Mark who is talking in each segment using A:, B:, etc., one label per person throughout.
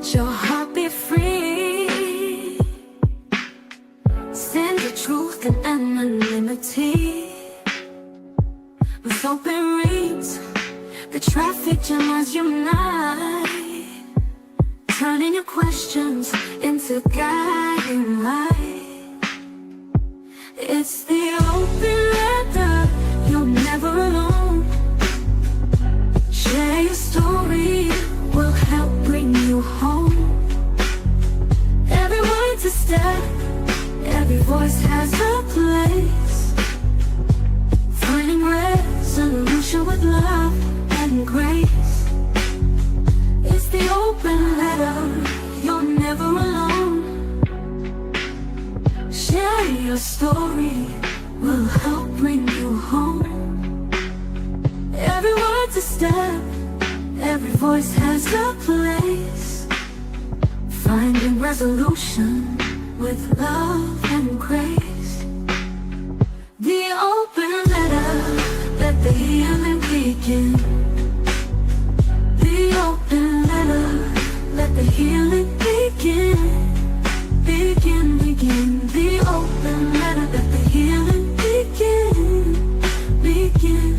A: Let your heart be free. Send the truth and anonymity. With open reads, the traffic jam unite, turning your questions into guiding light. It's the open letter, you're never alone. Share your story, we'll help bring you home. Every word's a step, every voice has a place. Finding resolution with love and grace. It's the open letter, you're never alone. Share your story, we'll help bring you home. Every word's a step, every voice has a place. Finding resolution with love and grace. The open letter, let the healing begin. The open letter, let the healing begin. Begin, begin. The open letter, let the healing begin. Begin.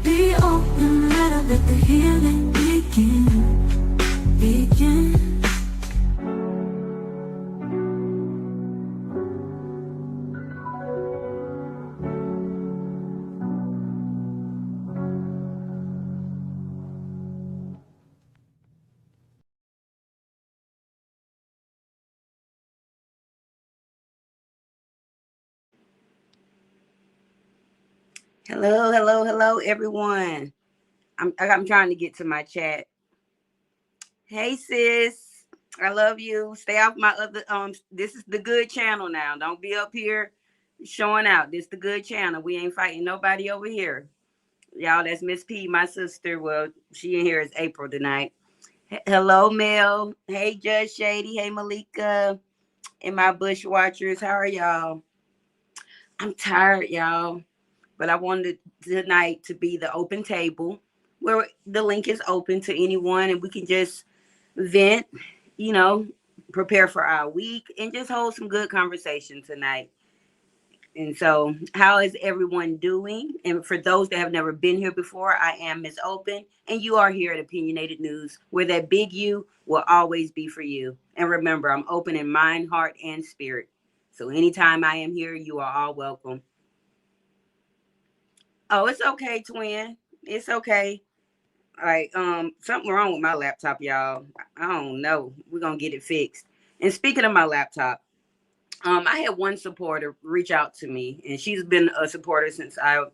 A: The open letter, let the healing begin. Begin.
B: Hello, hello, hello, everyone. I'm trying to get to my chat. Hey, sis, I love you. Stay off my other. This is the good channel now. Don't be up here showing out. This the good channel. We ain't fighting nobody over here, y'all. That's Miss P, my sister. Well, she in here is April tonight. Hello, Mel. Hey, Judge Shady. Hey, Malika, and my bush watchers. How are y'all? I'm tired, y'all. But I wanted tonight to be the open table where the link is open to anyone and we can just vent, you know, prepare for our week and just hold some good conversation tonight. And so, how is everyone doing? And for those that have never been here before, I am Miss Open, and you are here at Opinionated News, where that big U will always be for you. And remember, I'm open in mind, heart, and spirit. So anytime I am here, you are all welcome. Oh, it's okay, twin. It's okay. All right. Something wrong with my laptop, y'all. I don't know. We're gonna get it fixed. And speaking of my laptop, I had one supporter reach out to me, and she's been a supporter since I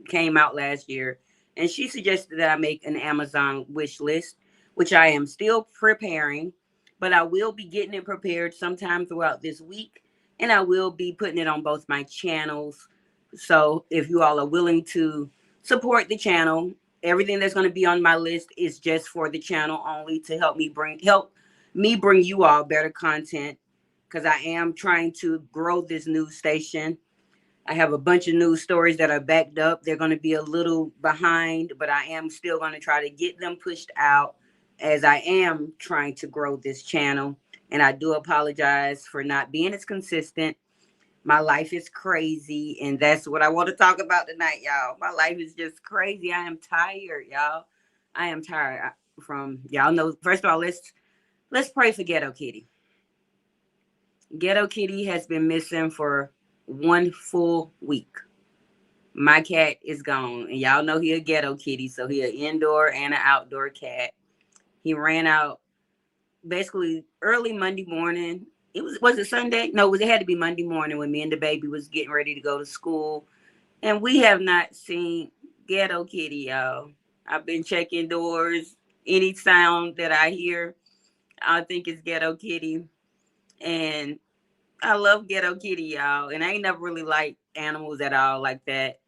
B: came out last year. And she suggested that I make an Amazon wish list, which I am still preparing, but I will be getting it prepared sometime throughout this week, and I will be putting it on both my channels. So if you all are willing to support the channel, everything that's going to be on my list is just for the channel only to help me bring you all better content, because I am trying to grow this news station. I have a bunch of news stories that are backed up. They're going to be a little behind, but I am still going to try to get them pushed out as I am trying to grow this channel. And I do apologize for not being as consistent. My life is crazy, and that's what I want to talk about tonight, y'all. My life is just crazy. I am tired, y'all. I am tired from y'all know. First of all, let's pray for Ghetto Kitty. Ghetto Kitty has been missing for one full week. My cat is gone, and y'all know he a ghetto kitty, so he an indoor and an outdoor cat. He ran out basically early Monday morning. Was it Sunday? No, it had to be Monday morning when me and the baby was getting ready to go to school, and we have not seen Ghetto Kitty, y'all. I've been checking doors. Any sound that I hear, I think it's Ghetto Kitty, and I love Ghetto Kitty, y'all, and I ain't never really liked animals at all like that.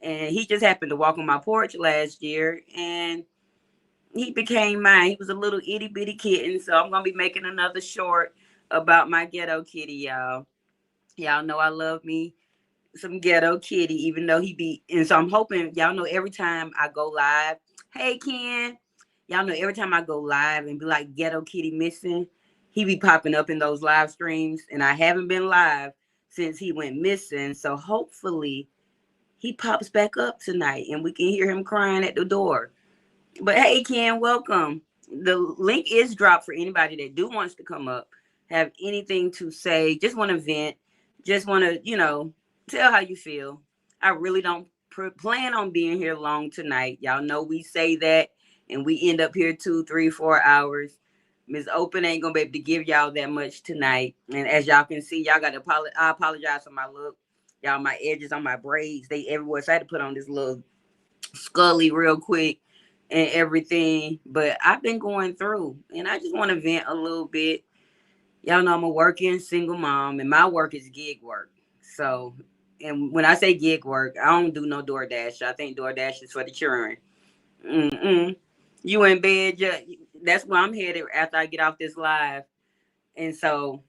B: And he just happened to walk on my porch last year, and he became mine. He was a little itty bitty kitten, so I'm gonna be making another short about my Ghetto Kitty, y'all. Y'all know I love me some Ghetto Kitty, even though he be. And so I'm hoping y'all know every time I go live. Hey Ken, Y'all know every time I go live and be like Ghetto Kitty missing, he be popping up in those live streams. And I haven't been live since he went missing. So hopefully he pops back up tonight and we can hear him crying at the door. But hey, Ken, welcome. The link is dropped for anybody that do wants to come up, have anything to say, just want to vent, just want to, tell how you feel. I really don't plan on being here long tonight. Y'all know we say that and we end up here 2, 3, 4 hours. Miss Open ain't gonna be able to give y'all that much tonight. And as y'all can see, y'all got to I apologize for my look. Y'all, my edges on my braids, they everywhere. So I had to put on this little Scully real quick and everything. But I've been going through and I just want to vent a little bit. Y'all know I'm a working single mom and my work is gig work. So, and when I say gig work, I don't do no DoorDash. I think DoorDash is for the children. Mm-mm. You in bed? That's where I'm headed after I get off this live. And so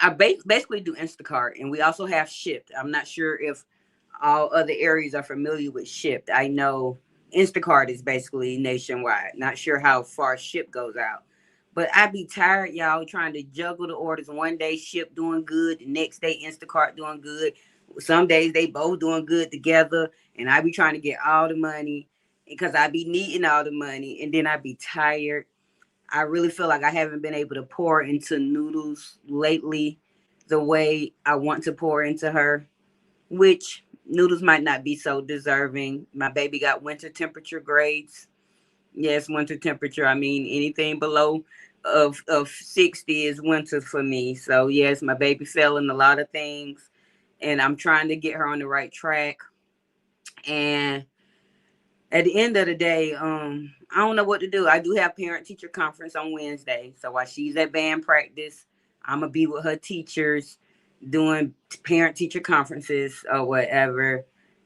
B: I basically do Instacart and we also have Shipt. I'm not sure if all other areas are familiar with Shipt. I know Instacart is basically nationwide. Not sure how far Shipt goes out. But I be tired, y'all, trying to juggle the orders. One day Shipt doing good, the next day Instacart doing good. Some days they both doing good together, and I be trying to get all the money because I be needing all the money, and then I be tired. I really feel like I haven't been able to pour into Noodles lately the way I want to pour into her, which Noodles might not be so deserving. My baby got winter temperature grades. Yes, winter temperature. I mean, anything below of 60 is winter for me. So yes, my baby fell in a lot of things, and I'm trying to get her on the right track. And at the end of the day, I don't know what to do. I do have parent teacher conference on Wednesday. So while she's at band practice, I'm gonna be with her teachers doing parent teacher conferences or whatever.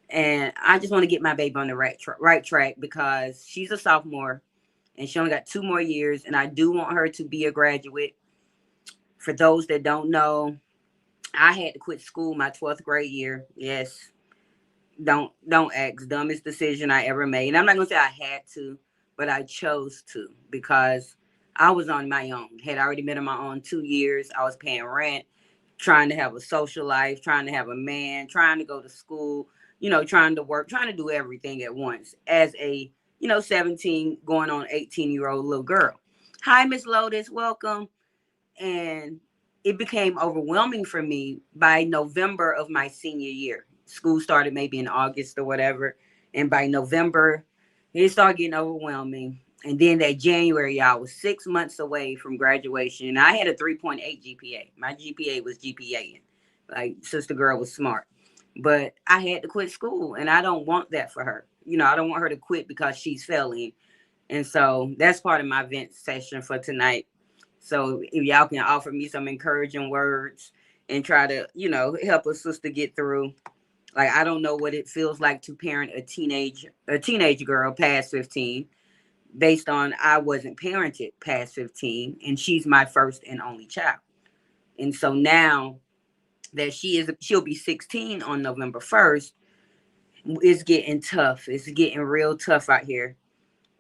B: And I just want to get my baby on the right track because she's a sophomore and she only got 2 more years. And I do want her to be a graduate. For those that don't know, I had to quit school my 12th grade year. Yes, don't ask. Dumbest decision I ever made. And I'm not gonna say I had to, but I chose to because I was on my own. Had already been on my own 2 years. I was paying rent, trying to have a social life, trying to have a man, trying to go to school, trying to work, trying to do everything at once as a 17 going on 18-year-old little girl. Hi, Miss Lotus, welcome. And it became overwhelming for me by November of my senior year. School started maybe in August or whatever. And by November, it started getting overwhelming. And then that January, y'all, was 6 months away from graduation. And I had a 3.8 GPA. My GPA was GPA. Like, sister girl was smart. But I had to quit school. And I don't want that for her. I don't want her to quit because she's failing. And so that's part of my vent session for tonight. So if y'all can offer me some encouraging words and try to, help a sister get through. Like, I don't know what it feels like to parent a teenage girl past 15 based on I wasn't parented past 15 and she's my first and only child. And so now that she'll be 16 on November 1st, it's getting tough. It's getting real tough out here.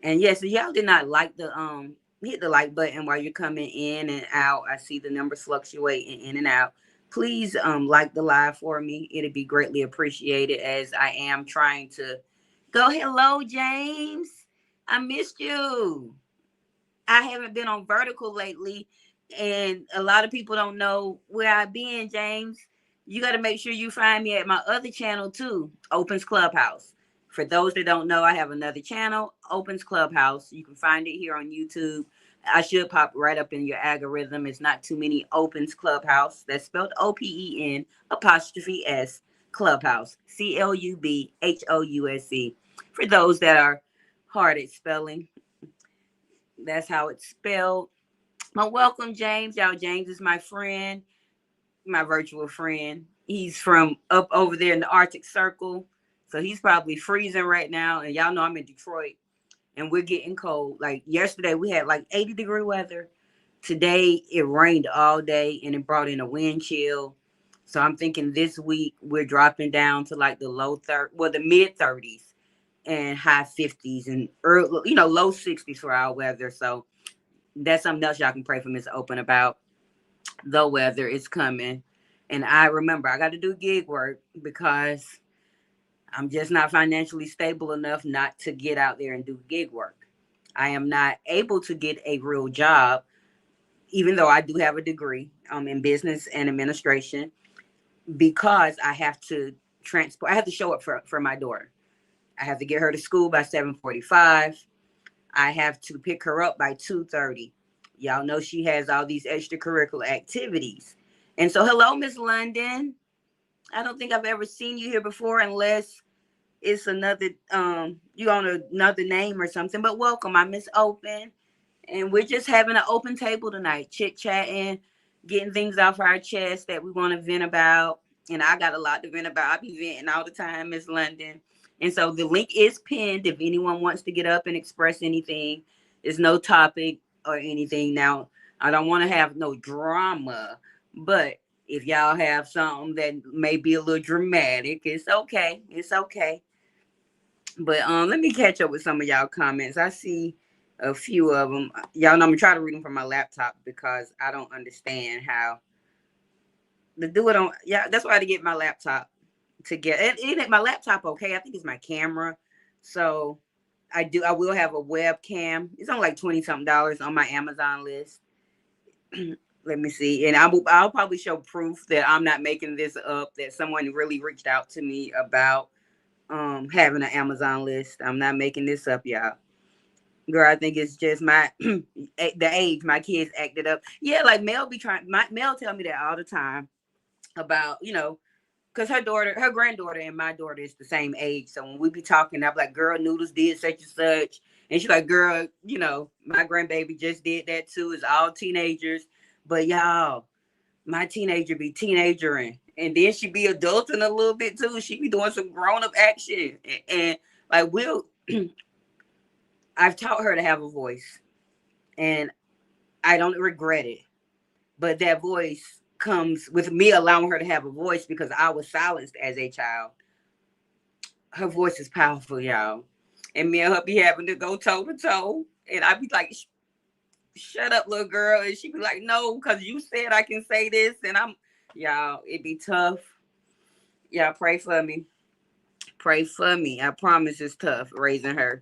B: And yes, if y'all did not like the hit the like button while you're coming in and out. I see the numbers fluctuating in and out. Please like the live for me. It'd be greatly appreciated as I am trying to go. Hello, James. I missed you. I haven't been on vertical lately, and a lot of people don't know where I've been, James. You got to make sure you find me at my other channel too, Opens Clubhouse. For those that don't know, I have another channel, Opens Clubhouse. You can find it here on YouTube. I should pop right up in your algorithm. It's not too many Opens Clubhouse. That's spelled OPEN apostrophe S Clubhouse, CLUBHOUSE. For those that are hard at spelling, that's how it's spelled. Well, welcome, James. Y'all, James is my friend, my virtual friend. He's from up over there in the Arctic Circle. So he's probably freezing right now. And y'all know I'm in Detroit and we're getting cold. Like yesterday, we had like 80-degree weather. Today, it rained all day and it brought in a wind chill. So I'm thinking this week we're dropping down to like the the mid 30s. and high 50s and early, low 60s for our weather. So that's something else y'all can pray for Miss Open about. The weather is coming. And I remember I got to do gig work because I'm just not financially stable enough not to get out there and do gig work. I am not able to get a real job, even though I do have a degree in business and administration, because I have to transport. I have to show up for my daughter. I have to get her to school by 7:45. I have to pick her up by 2:30. Y'all know she has all these extracurricular activities. And so, hello, Miss London. I don't think I've ever seen you here before unless it's another you on another name or something. But welcome. I'm Miss Open. And we're just having an open table tonight, chit-chatting, getting things off our chest that we want to vent about. And I got a lot to vent about. I be venting all the time, Miss London. And so the link is pinned if anyone wants to get up and express anything. There's no topic or anything. Now, I don't want to have no drama, but if y'all have something that may be a little dramatic, it's okay. It's okay. But let me catch up with some of y'all comments. I see a few of them. Y'all know I'm gonna try to read them from my laptop because I don't understand how to do it on. Yeah, that's why I had to get my laptop to get it. My laptop, okay. I think it's my camera. So I will have a webcam. It's only like 20 something dollars on my Amazon list. Let me see. And I'll probably show proof that I'm not making this up, that someone really reached out to me about having an Amazon list. I'm not making this up, y'all. Girl, I think it's just the age my kids acted up. Yeah, like Mel Mel tell me that all the time about, because her granddaughter and my daughter is the same age. So when we be talking, I'm like, girl, Noodles did such and such. And she's like, girl, my grandbaby just did that too. It's all teenagers. But y'all, my teenager be teenagering. And then she be adulting a little bit too. She be doing some grown-up action. And like I've taught her to have a voice. And I don't regret it. But that voice comes with me allowing her to have a voice because I was silenced as a child. Her voice is powerful, y'all. And me and her be having to go toe to toe. And I be like, shut up, little girl. And she be like, no, because you said I can say this. And y'all, it be tough. Y'all pray for me. Pray for me. I promise it's tough raising her.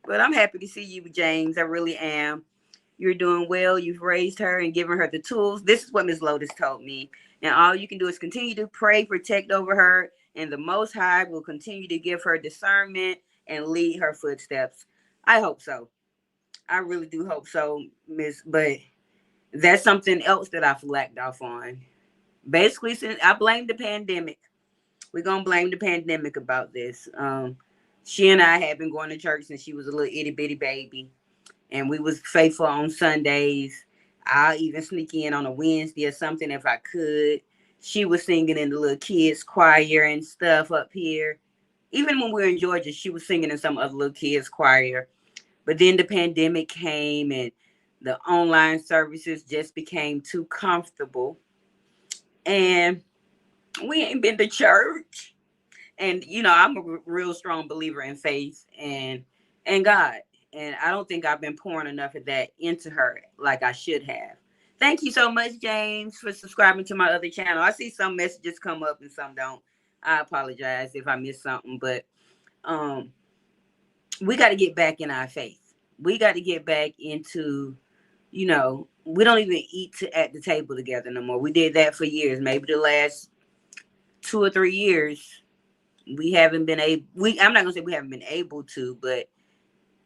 B: But I'm happy to see you, James. I really am. You're doing well. You've raised her and given her the tools. This is what Miss Lotus told me. And all you can do is continue to pray, protect over her, and the Most High will continue to give her discernment and lead her footsteps. I hope so. I really do hope so, Miss. But that's something else that I've lacked off on. Basically, since I blame the pandemic, we're gonna blame the pandemic about this. She and I had been going to church since she was a little itty bitty baby, and we was faithful on Sundays. I'll even sneak in on a Wednesday or something if I could. She was singing in the little kids choir and stuff up here. Even when we were in Georgia, she was singing in some other little kids choir. But then the pandemic came and the online services just became too comfortable. And we ain't been to church. And I'm a real strong believer in faith and God. And I don't think I've been pouring enough of that into her like I should have. Thank you so much, James, for subscribing to my other channel. I see some messages come up and some don't. I apologize if I missed something, but we got to get back in our faith. We got to get back into, we don't even eat at the table together no more. We did that for years. Maybe the last 2 or 3 years, we haven't been able. I'm not gonna say we haven't been able to, but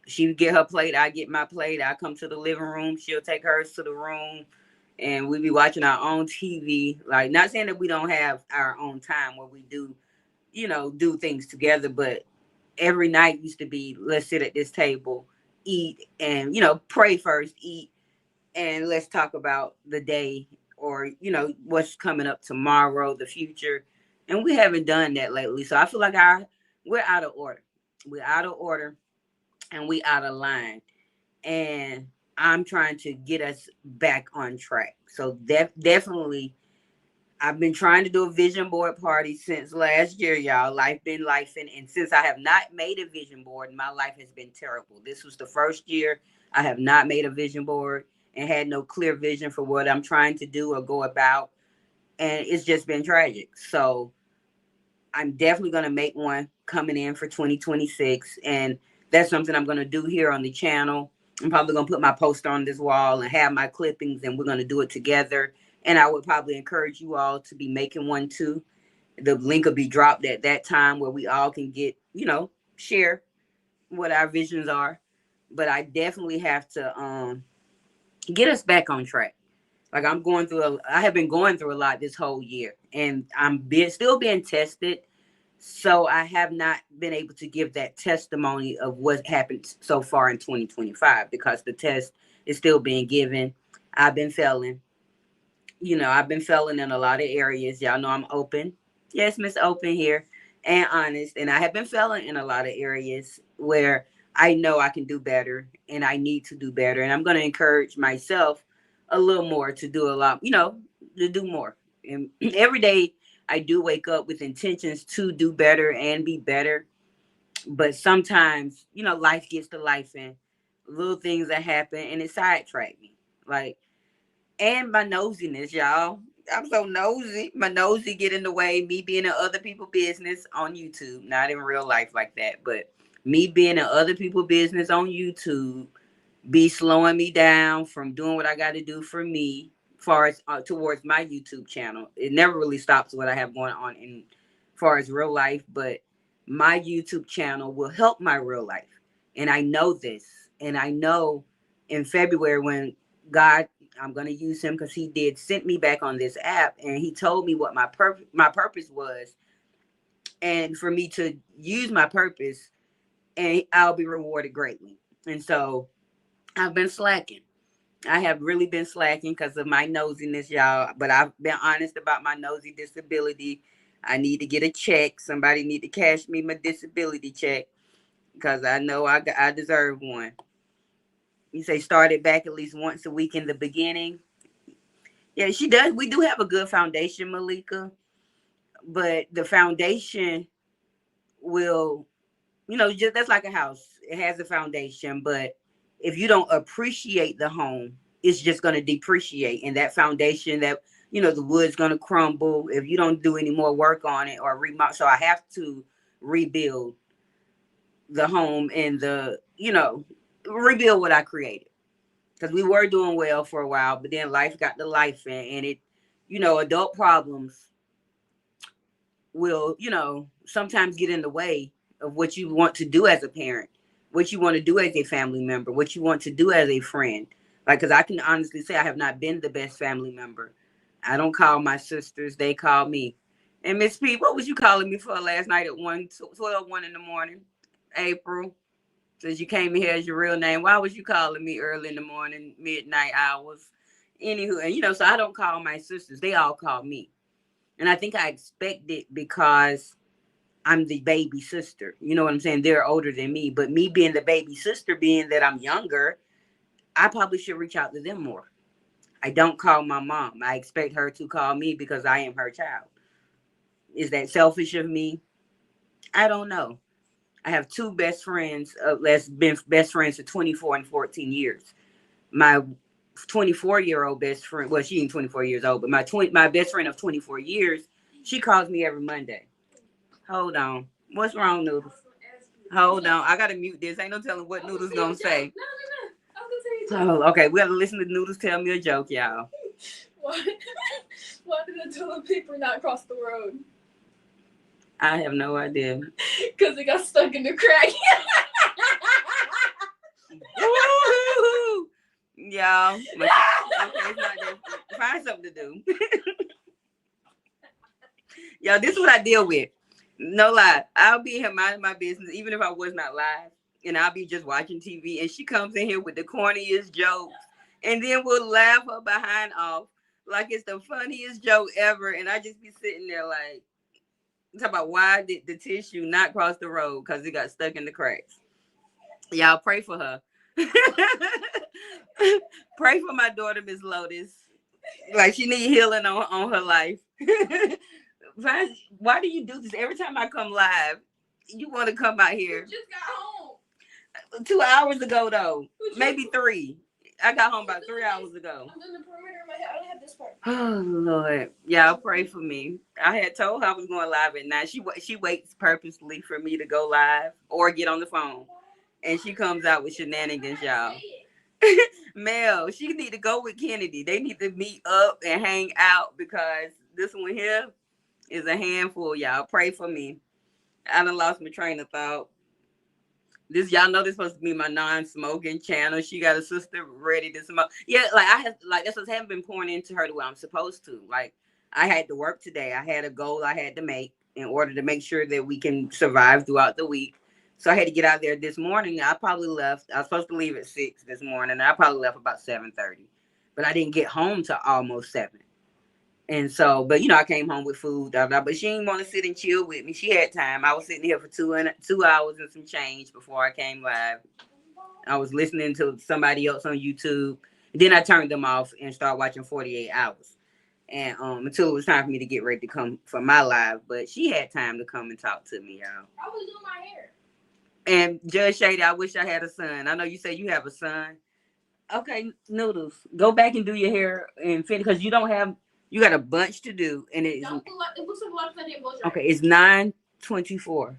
B: she would get her plate, I get my plate. I come to the living room, she'll take hers to the room, and we be watching our own TV. Like, not saying that we don't have our own time where we do, do things together, but every night used to be, let's sit at this table, eat, and pray first, eat, and let's talk about the day or what's coming up tomorrow, the future. And we haven't done that lately. So I feel like we're out of order. We're out of order and we out of line. And I'm trying to get us back on track. So definitely, I've been trying to do a vision board party since last year, y'all. Life been life, and since I have not made a vision board, my life has been terrible. This was the first year I have not made a vision board and had no clear vision for what I'm trying to do or go about, and it's just been tragic. So I'm definitely going to make one coming in for 2026, and that's something I'm going to do here on the channel. I'm probably going to put my poster on this wall and have my clippings, and we're going to do it together. And I would probably encourage you all to be making one too. The link will be dropped at that time where we all can get, share what our visions are. But I definitely have to get us back on track. Like I have been going through a lot this whole year, and still being tested. So I have not been able to give that testimony of what happened so far in 2025 because the test is still being given. I've been failing. I've been failing in a lot of areas. Y'all know I'm open. Yes, Miss Open here and honest. And I have been failing in a lot of areas where I know I can do better and I need to do better. And I'm going to encourage myself a little more to do a lot, to do more. And every day I do wake up with intentions to do better and be better. But sometimes, life gets to life and little things that happen and it sidetrack me. And my nosiness, y'all. I'm so nosy. My nosy get in the way. Me being in other people's business on YouTube, not in real life like that, but me being in other people's business on YouTube be slowing me down from doing what I got to do for me, far as towards my YouTube channel. It never really stops what I have going on in far as real life, but my YouTube channel will help my real life, and I know this, and I know in February when God, I'm going to use him because he did sent me back on this app and he told me what my purpose was, and for me to use my purpose and I'll be rewarded greatly. And so I've been slacking. I have really been slacking because of my nosiness, y'all. But I've been honest about my nosy disability. I need to get a check. Somebody need to cash me my disability check because I know I deserve one. You say start it back at least once a week in the beginning. Yeah, she does. We do have a good foundation, Malika, but the foundation will, just that's like a house. It has a foundation, but if you don't appreciate the home, it's just going to depreciate. And that foundation, that the wood's going to crumble if you don't do any more work on it or remodel. So I have to rebuild the home and rebuild what I created. Because we were doing well for a while, but then life got to life and it, adult problems will, sometimes get in the way of what you want to do as a parent, what you want to do as a family member, what you want to do as a friend. Because I can honestly say I have not been the best family member. I don't call my sisters, they call me. And Miss P, what was you calling me for last night at 1 in the morning? April, since you came here as your real name, why was you calling me early in the morning, midnight hours? Anywho, and so I don't call my sisters, they all call me. And I think I expect it because I'm the baby sister. You know what I'm saying? They're older than me, but me being the baby sister, being that I'm younger, I probably should reach out to them more. I don't call my mom. I expect her to call me because I am her child. Is that selfish of me? I don't know. I have two best friends that's been best friends for 24 and 14 years. My 24-year-old best friend, well, she ain't 24 years old, but my best friend of 24 years, she calls me every Monday. Hold on. What's wrong, Noodles? Hold on. I got to mute this. Ain't no telling what Noodles going to say. Oh, okay. We got to listen to Noodles tell me a joke, y'all.
C: Why did the toilet paper not cross the road?
B: I have no idea.
C: Because it got stuck in the crack.
B: Y'all. Okay, it's not that. Find something to do. Y'all, this is what I deal with. No lie. I'll be here minding my business, even if I was not live. And I'll be just watching TV. And she comes in here with the corniest jokes. And then we'll laugh her behind off like it's the funniest joke ever. And I just be sitting there like, talk about why did the tissue not cross the road? Because it got stuck in the cracks. Y'all pray for her. Pray for my daughter, Miss Lotus.
C: Okay.
B: Like she need healing on her life. Why do you do this every time I come live? You want to come out
C: You
B: here
C: just got home.
B: 2 hours ago though,
C: Would you-
B: maybe 3. I got home about 3 hours ago.
C: I'm doing the perimeter of my head. I don't have this part.
B: Oh Lord, y'all pray for me. I had told her I was going live at 9. She waits purposely for me to go live or get on the phone, and she comes out with shenanigans, y'all. Mel, she need to go with Kennedy. They need to meet up and hang out because this one here is a handful, y'all. Pray for me. I done lost my train of thought. This y'all know this supposed to be my non-smoking channel. She got a sister ready to smoke. Yeah, like I have like that's what haven't been pouring into her the way I'm supposed to. Like I had to work today. I had a goal I had to make in order to make sure that we can survive throughout the week. So I had to get out there this morning. I probably left. I was supposed to leave at 6 this morning. I probably left about 7:30. But I didn't get home till almost 7. And so, but I came home with food, but she didn't want to sit and chill with me. She had time. I was sitting here for 2 hours and some change before I came live. I was listening to somebody else on YouTube. Then I turned them off and started watching 48 Hours. And until it was time for me to get ready to come for my live. But she had time to come and talk to me, y'all.
C: I was doing my hair.
B: And Judge Shady, I wish I had a son. I know you say you have a son. Okay, Noodles, go back and do your hair and finish because you got a bunch to do, and it
C: looks like a lot of I didn't blow dry.
B: okay. It's 9:24.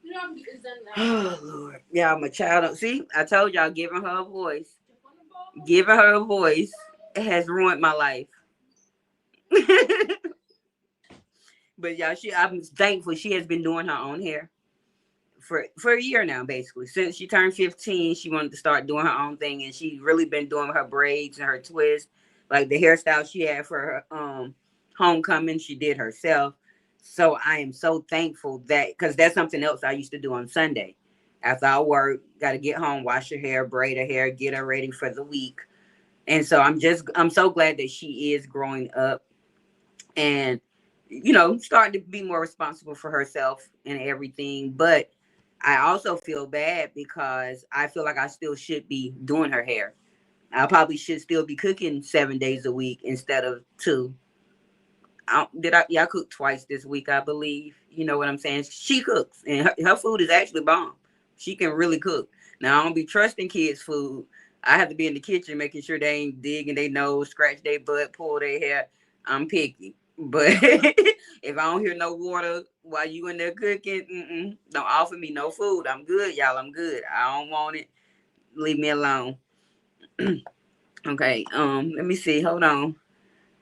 C: You know, it's done now.
B: Oh Lord, yeah, I'm a child. See, I told y'all, giving her a voice, has ruined my life. But y'all, I'm thankful she has been doing her own hair for a year now, basically. Since she turned 15, she wanted to start doing her own thing, and she's really been doing her braids and her twists. Like the hairstyle she had for her homecoming, she did herself. So I am so thankful that because that's something else I used to do on Sunday. After I work, got to get home, wash her hair, braid her hair, get her ready for the week. And so I'm so glad that she is growing up and starting to be more responsible for herself and everything. But I also feel bad because I feel like I still should be doing her hair. I probably should still be cooking 7 days a week instead of 2. I cooked twice this week, I believe. You know what I'm saying? She cooks, and her food is actually bomb. She can really cook. Now I don't be trusting kids' food. I have to be in the kitchen making sure they ain't digging their nose, scratch their butt, pull their hair. I'm picky. But if I don't hear no water while you in there cooking, don't offer me no food. I'm good, y'all. I'm good. I don't want it. Leave me alone. Okay. Let me see. Hold on.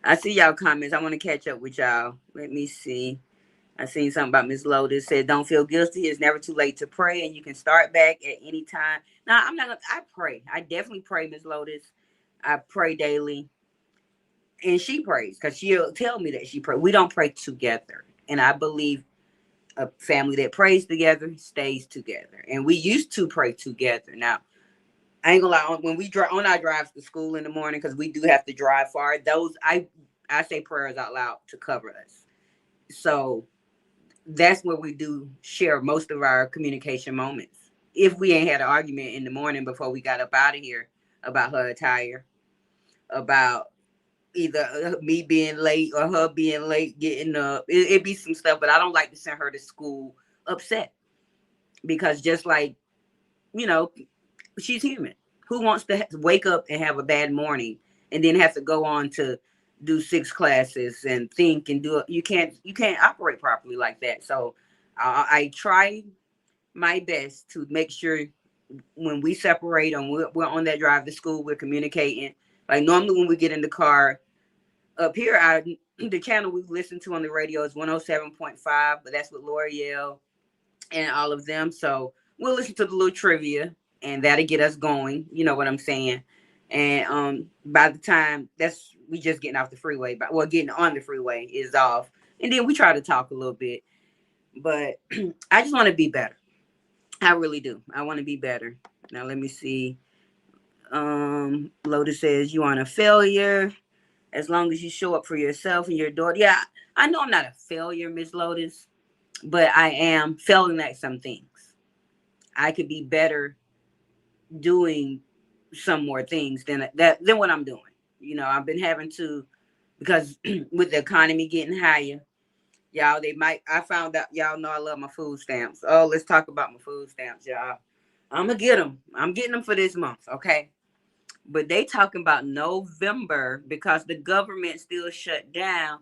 B: I see y'all comments. I want to catch up with y'all. Let me see. I seen something about Miss Lotus said, "Don't feel guilty. It's never too late to pray, and you can start back at any time." Now, I'm not gonna. I pray. I definitely pray, Miss Lotus. I pray daily, and she prays because she'll tell me that she prays. We don't pray together, and I believe a family that prays together stays together, and we used to pray together. Now, I ain't gonna lie. When we drive on our drives to school in the morning, because we do have to drive far. I say prayers out loud to cover us. So that's where we do share most of our communication moments. If we ain't had an argument in the morning before we got up out of here about her attire, about either me being late or her being late getting up, it'd be some stuff. But I don't like to send her to school upset because just like she's human. Who wants to wake up and have a bad morning and then have to go on to do 6 classes and think and do it? You can't operate properly like that. So I try my best to make sure when we separate and we're on that drive to school, we're communicating. Like normally when we get in the car up here, the channel we listen to on the radio is 107.5, but that's with L'Oreal and all of them. So we'll listen to the little trivia and that'll get us going. You know what I'm saying? And by the time we just getting off the freeway, getting on the freeway is off. And then we try to talk a little bit. But I just want to be better. I really do. I want to be better. Now let me see. Lotus says you aren't a failure as long as you show up for yourself and your daughter. Yeah, I know I'm not a failure, Miss Lotus, but I am failing at some things. I could be better doing some more things than what I'm doing. You know, I've been having to, because with the economy getting higher, y'all, I found out, y'all know I love my food stamps. Oh, let's talk about my food stamps, y'all. I'm going to get them. I'm getting them for this month, okay? But they talking about November because the government still shut down.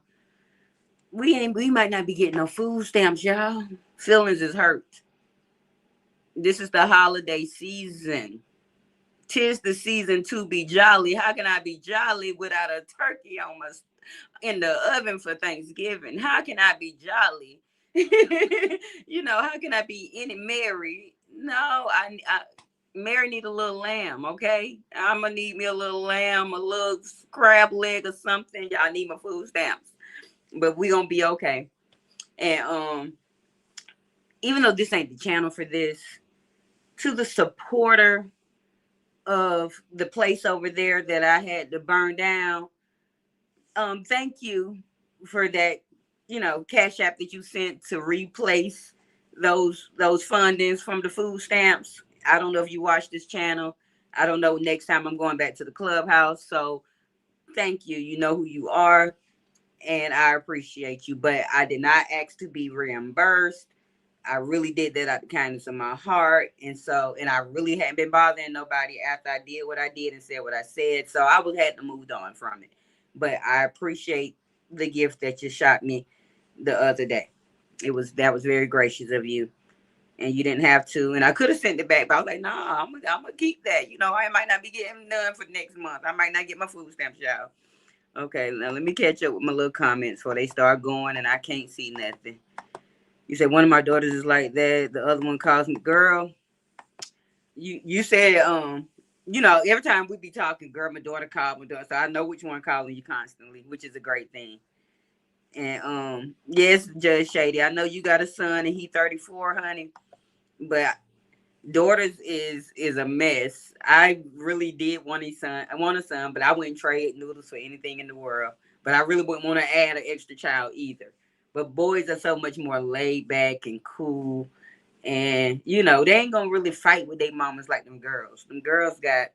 B: We might not be getting no food stamps, y'all. Feelings is hurt. This is the holiday season. 'Tis the season to be jolly. How can I be jolly without a turkey on my in the oven for Thanksgiving? How can I be jolly? How can I be any Mary? No, Mary need a little lamb, okay? I'm gonna need me a little lamb, a little crab leg or something. Y'all need my food stamps, but we gonna be okay. And even though this ain't the channel for this, to the supporter of the place over there that I had to burn down, thank you for that, cash app that you sent to replace those fundings from the food stamps. I don't know if you watch this channel. I don't know, next time I'm going back to the clubhouse. So thank you. You know who you are, and I appreciate you. But I did not ask to be reimbursed. I really did that out of the kindness of my heart. And I really hadn't been bothering nobody after I did what I did and said what I said. So I had to move on from it. But I appreciate the gift that you shot me the other day. That was very gracious of you. And you didn't have to. And I could have sent it back, but I was like, nah, I'm gonna keep that. I might not be getting none for next month. I might not get my food stamps, y'all. Okay, now let me catch up with my little comments before they start going and I can't see nothing. You said one of my daughters is like that. The other one calls me girl. You said every time we be talking, girl, my daughter called my daughter, so I know which one calling you constantly, which is a great thing. And yes, Judge Shady, I know you got a son and he 34, honey, but daughters is a mess. I really did want a son, but I wouldn't trade noodles for anything in the world. But I really wouldn't want to add an extra child either. But boys are so much more laid back and cool. And, they ain't going to really fight with their mamas like them girls. Them girls that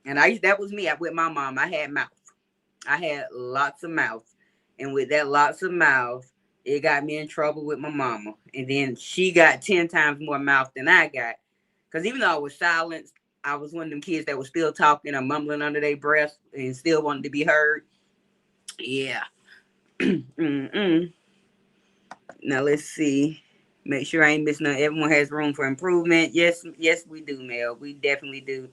B: was me. With my mom, I had mouth. I had lots of mouth. And with that lots of mouth, it got me in trouble with my mama. And then she got 10 times more mouth than I got. Because even though I was silenced, I was one of them kids that was still talking or mumbling under their breath and still wanted to be heard. Yeah. Now let's see. Make sure I ain't missing nothing. Everyone has room for improvement. Yes, we do, Mel. We definitely do.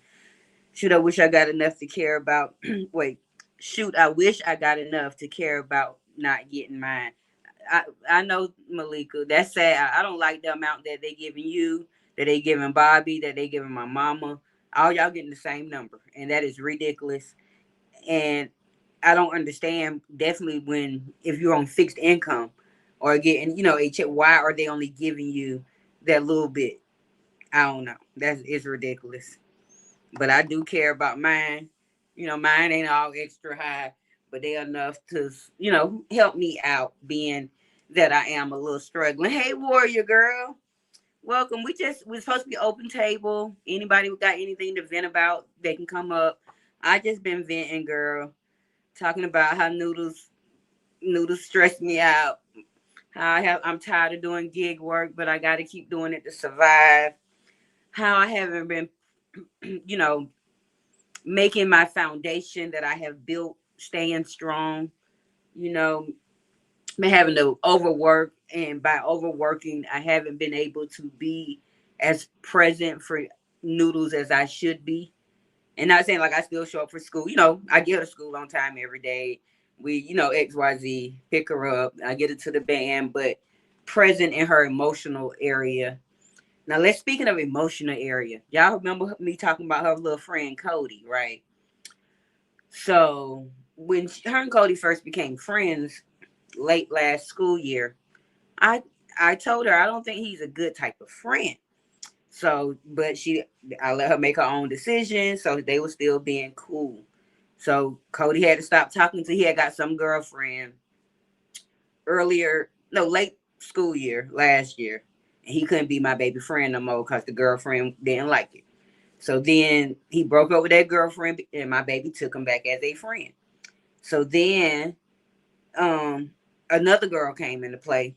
B: Shoot, I wish I got enough to care about. Wait. Shoot, I wish I got enough to care about not getting mine. I know, Malika. That's sad. I don't like the amount that they giving you, that they giving Bobby, that they giving my mama. All y'all getting the same number, and that is ridiculous. And I don't understand. Definitely if you're on fixed income or getting a check, why are they only giving you that little bit? I don't know. It's ridiculous. But I do care about mine. Mine ain't all extra high, but they're enough to, help me out being that I am a little struggling. Hey, warrior girl. Welcome. We're supposed to be open table. Anybody who got anything to vent about, they can come up. I just been venting, girl. Talking about how noodles stress me out. I'm tired of doing gig work, but I got to keep doing it to survive. How I haven't been, making my foundation that I have built staying strong. Been having to overwork, and by overworking, I haven't been able to be as present for noodles as I should be. And not saying like I still show up for school. I get her to school on time every day. We, XYZ, pick her up. I get her to the band, but present in her emotional area. Now, speaking of emotional area, y'all remember me talking about her little friend Cody, right? So when her and Cody first became friends late last school year, I told her I don't think he's a good type of friend. So, but I let her make her own decision. So they were still being cool. So Cody had to stop talking to. He had got some girlfriend late school year last year, and he couldn't be my baby friend no more because the girlfriend didn't like it. So then he broke up with that girlfriend, and my baby took him back as a friend. So then another girl came into play.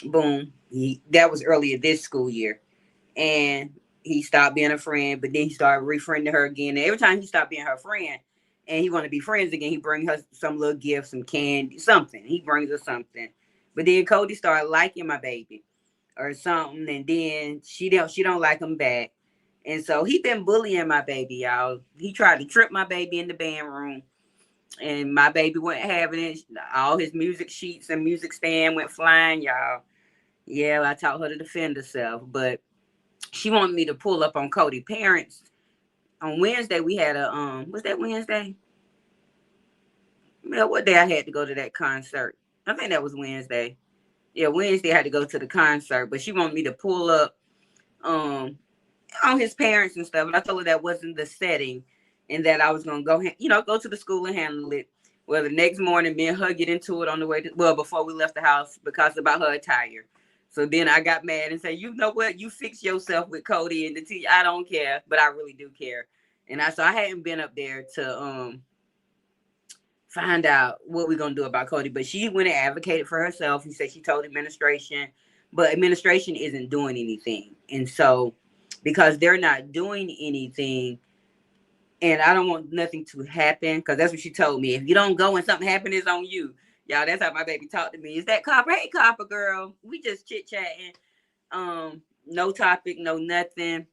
B: Boom. That was earlier this school year. And he stopped being a friend, but then he started refriending her again. And every time he stopped being her friend and he want to be friends again, he bring her some little gift, some candy, something. He brings her something. But then Cody started liking my baby or something, and then she don't like him back. And so he been bullying my baby, y'all. He tried to trip my baby in the band room, and my baby wasn't having it. All his music sheets and music stand went flying, y'all. Yeah, I taught her to defend herself, but she wanted me to pull up on Cody parents. On Wednesday, we had a was that Wednesday? Well, what day I had to go to that concert? I think that was Wednesday. Yeah, Wednesday I had to go to the concert, but she wanted me to pull up on his parents and stuff. And I told her that wasn't the setting, and that I was gonna go, go to the school and handle it. Well, the next morning, me and her get into it on the way before we left the house because about her attire. So then I got mad and said, you know what? You fix yourself with Cody and the teacher. I don't care, but I really do care. And I hadn't been up there to find out what we're gonna do about Cody. But she went and advocated for herself. He said she told administration, but administration isn't doing anything. And so because they're not doing anything, and I don't want nothing to happen, because that's what she told me. If you don't go and something happens, it's on you. Y'all, that's how my baby talked to me. Is that Copper? Hey, Copper girl. We just chit-chatting. No topic, no nothing.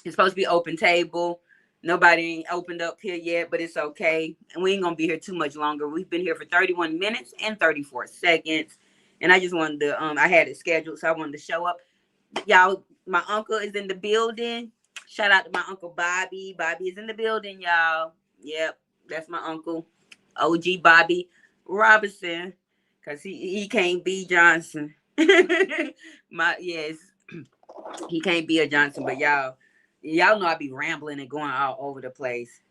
B: It's supposed to be open table. Nobody ain't opened up here yet, but it's okay. And we ain't going to be here too much longer. We've been here for 31 minutes and 34 seconds. And I just wanted to, I had it scheduled, so I wanted to show up. Y'all, my uncle is in the building. Shout out to my Uncle Bobby. Bobby is in the building, y'all. Yep, that's my uncle. OG Bobby Robinson, because he can't be Johnson. Yes, he can't be a Johnson, but y'all know I be rambling and going all over the place.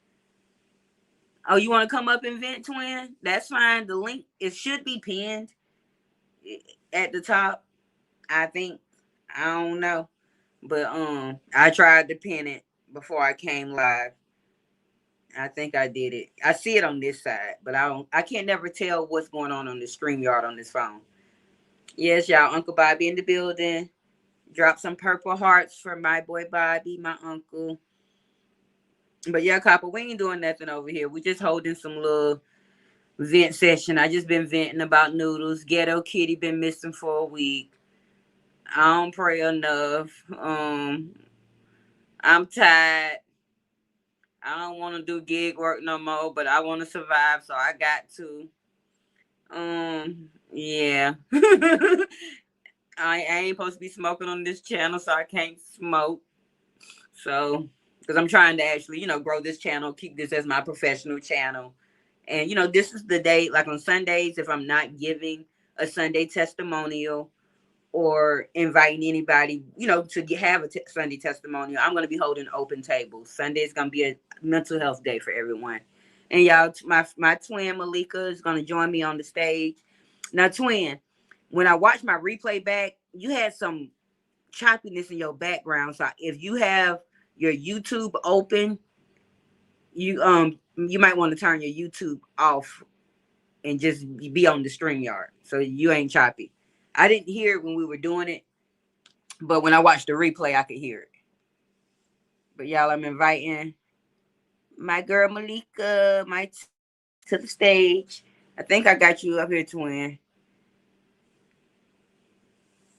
B: Oh, you want to come up and vent, twin? That's fine. The link, it should be pinned at the top, I think. I don't know, but I tried to pin it before I came live. I think I did it. I see it on this side, but I can't never tell what's going on the StreamYard on this phone. Yes, y'all, Uncle Bobby in the building. Drop some purple hearts for my boy Bobby, my uncle. But yeah, Copper, we ain't doing nothing over here. We just holding some little vent session. I just been venting about Noodles. Ghetto Kitty been missing for a week. I don't pray enough. I'm tired. I don't want to do gig work no more, but I want to survive, so I got to. Yeah. I ain't supposed to be smoking on this channel, so I can't smoke. So, because I'm trying to actually, grow this channel, keep this as my professional channel. And, this is the day, like on Sundays, if I'm not giving a Sunday testimonial or inviting anybody, to have a Sunday testimonial, I'm going to be holding open tables. Sunday is going to be a mental health day for everyone. And y'all, my twin Malika is going to join me on the stage. Now, twin, when I watched my replay back, you had some choppiness in your background. So if you have your YouTube open, you might want to turn your YouTube off and just be on the StreamYard so you ain't choppy. I didn't hear it when we were doing it, but when I watched the replay, I could hear it. But y'all, I'm inviting my girl Malika to the stage. I think I got you up here, twin.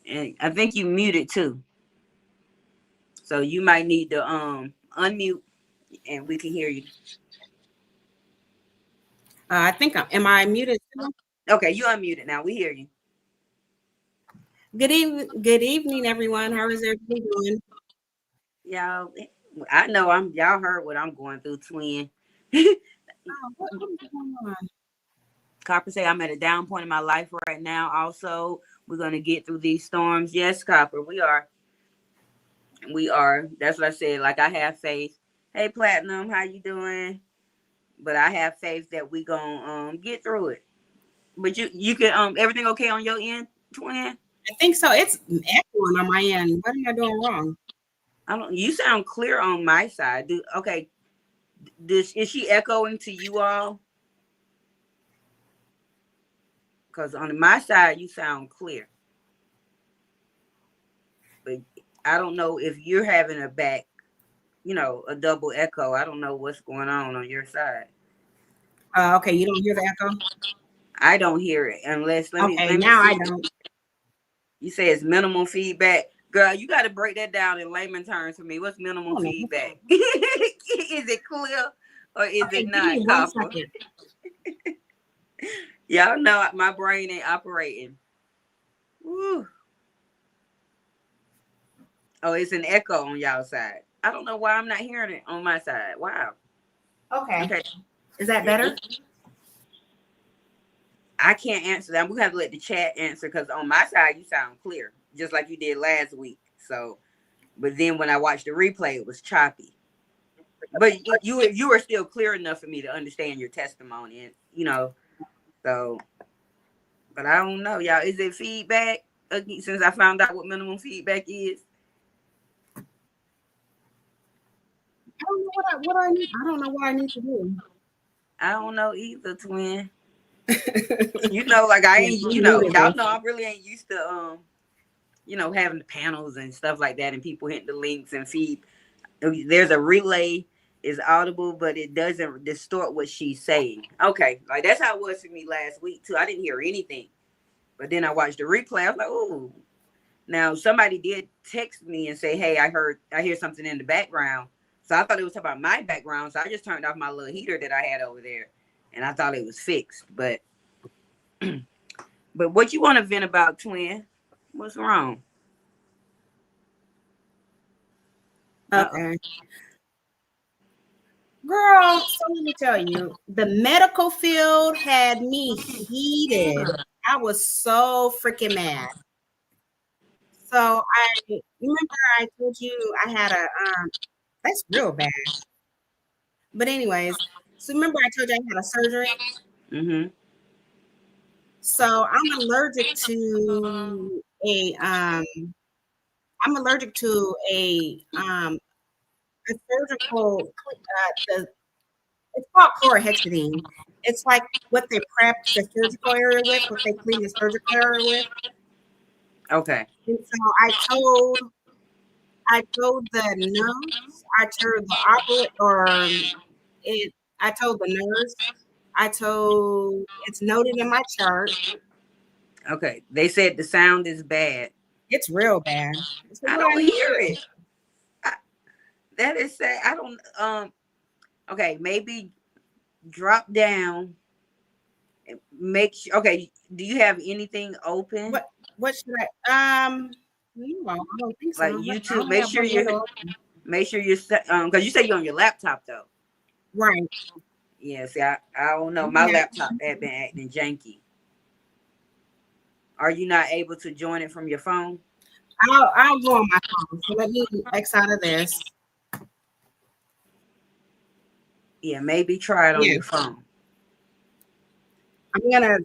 B: And I think you muted too. So you might need to unmute and we can hear you.
D: I think am I muted?
B: Okay, you unmuted now. We hear you.
D: Good evening, everyone. How is everybody doing?
B: Y'all, I know y'all heard what I'm going through, twin.
D: What's going on?
B: Copper say I'm at a down point in my life right now. Also, we're gonna get through these storms. Yes, Copper, we are. We are. That's what I said. Like, I have faith. Hey, Platinum, how you doing? But I have faith that we gonna get through it. But you can everything okay on your end, twin?
D: I think so. It's echoing on my end. What am I doing wrong?
B: I don't. You sound clear on my side. Okay. Is she echoing to you all? Because on my side, you sound clear. But I don't know if you're having a double echo. I don't know what's going on your side.
D: Okay, you don't hear the echo?
B: I don't hear it unless let me
D: Now
B: see.
D: I don't.
B: You say it's minimal feedback. Girl, you got to break that down in layman terms for me. What's minimal feedback? Is it clear or is
D: Okay,
B: it
D: give me
B: not,
D: one
B: Copper?
D: second.
B: Y'all know my brain ain't operating. Woo. Oh, it's an echo on y'all side. I don't know why I'm not hearing it on my side. Wow.
D: Okay.
B: Okay.
D: Is that better?
B: I can't answer that. We're gonna have to let the chat answer because on my side you sound clear, just like you did last week. So, but then when I watched the replay, it was choppy. But you were still clear enough for me to understand your testimony, and so. But I don't know, y'all. Is it feedback? Since I found out what minimum feedback is,
D: I don't know what I need. I don't know what I need to do.
B: I don't know either, twin. Like I ain't,
D: Yeah,
B: y'all know I really ain't used to having the panels and stuff like that and people hitting the links and feed. There's a relay is audible, but it doesn't distort what she's saying. Okay, like that's how it was for me last week too. I didn't hear anything, but then I watched the replay. I was like, oh. Now somebody did text me and say, hey, I hear something in the background. So I thought it was about my background. So I just turned off my little heater that I had over there, and I thought it was fixed. But what you want to vent about, twin? What's wrong?
D: Okay. Girl, so let me tell you, the medical field had me heated. I was so freaking mad. So I remember I told you I had that's real bad. But anyways, so remember I told you I had a surgery?
B: Mm-hmm.
D: So I'm allergic to a surgical it's called chlorhexidine. It's like what they prep the surgical area with, what they clean the surgical area with.
B: Okay.
D: And so I told the nurse, I told the I told the nurse, it's noted in my chart.
B: Okay. They said the sound is bad.
D: It's real bad. So
B: I
D: what I
B: don't
D: need to
B: hear
D: do?
B: it. That is sad. I don't. Okay. Maybe drop down. Make sure. Okay. Do you have anything open?
D: What should no, I don't think so.
B: Like
D: I
B: YouTube?
D: don't have one window open.
B: Make sure you're because you say you're on your laptop though.
D: Right.
B: Yeah. See, I don't know. My
D: Okay.
B: laptop had been acting janky. Are you not able to join it from your phone?
D: I'll go on my phone. So let me X out of this.
B: Yeah. Maybe try it on
D: Yeah.
B: your phone.
D: I'm gonna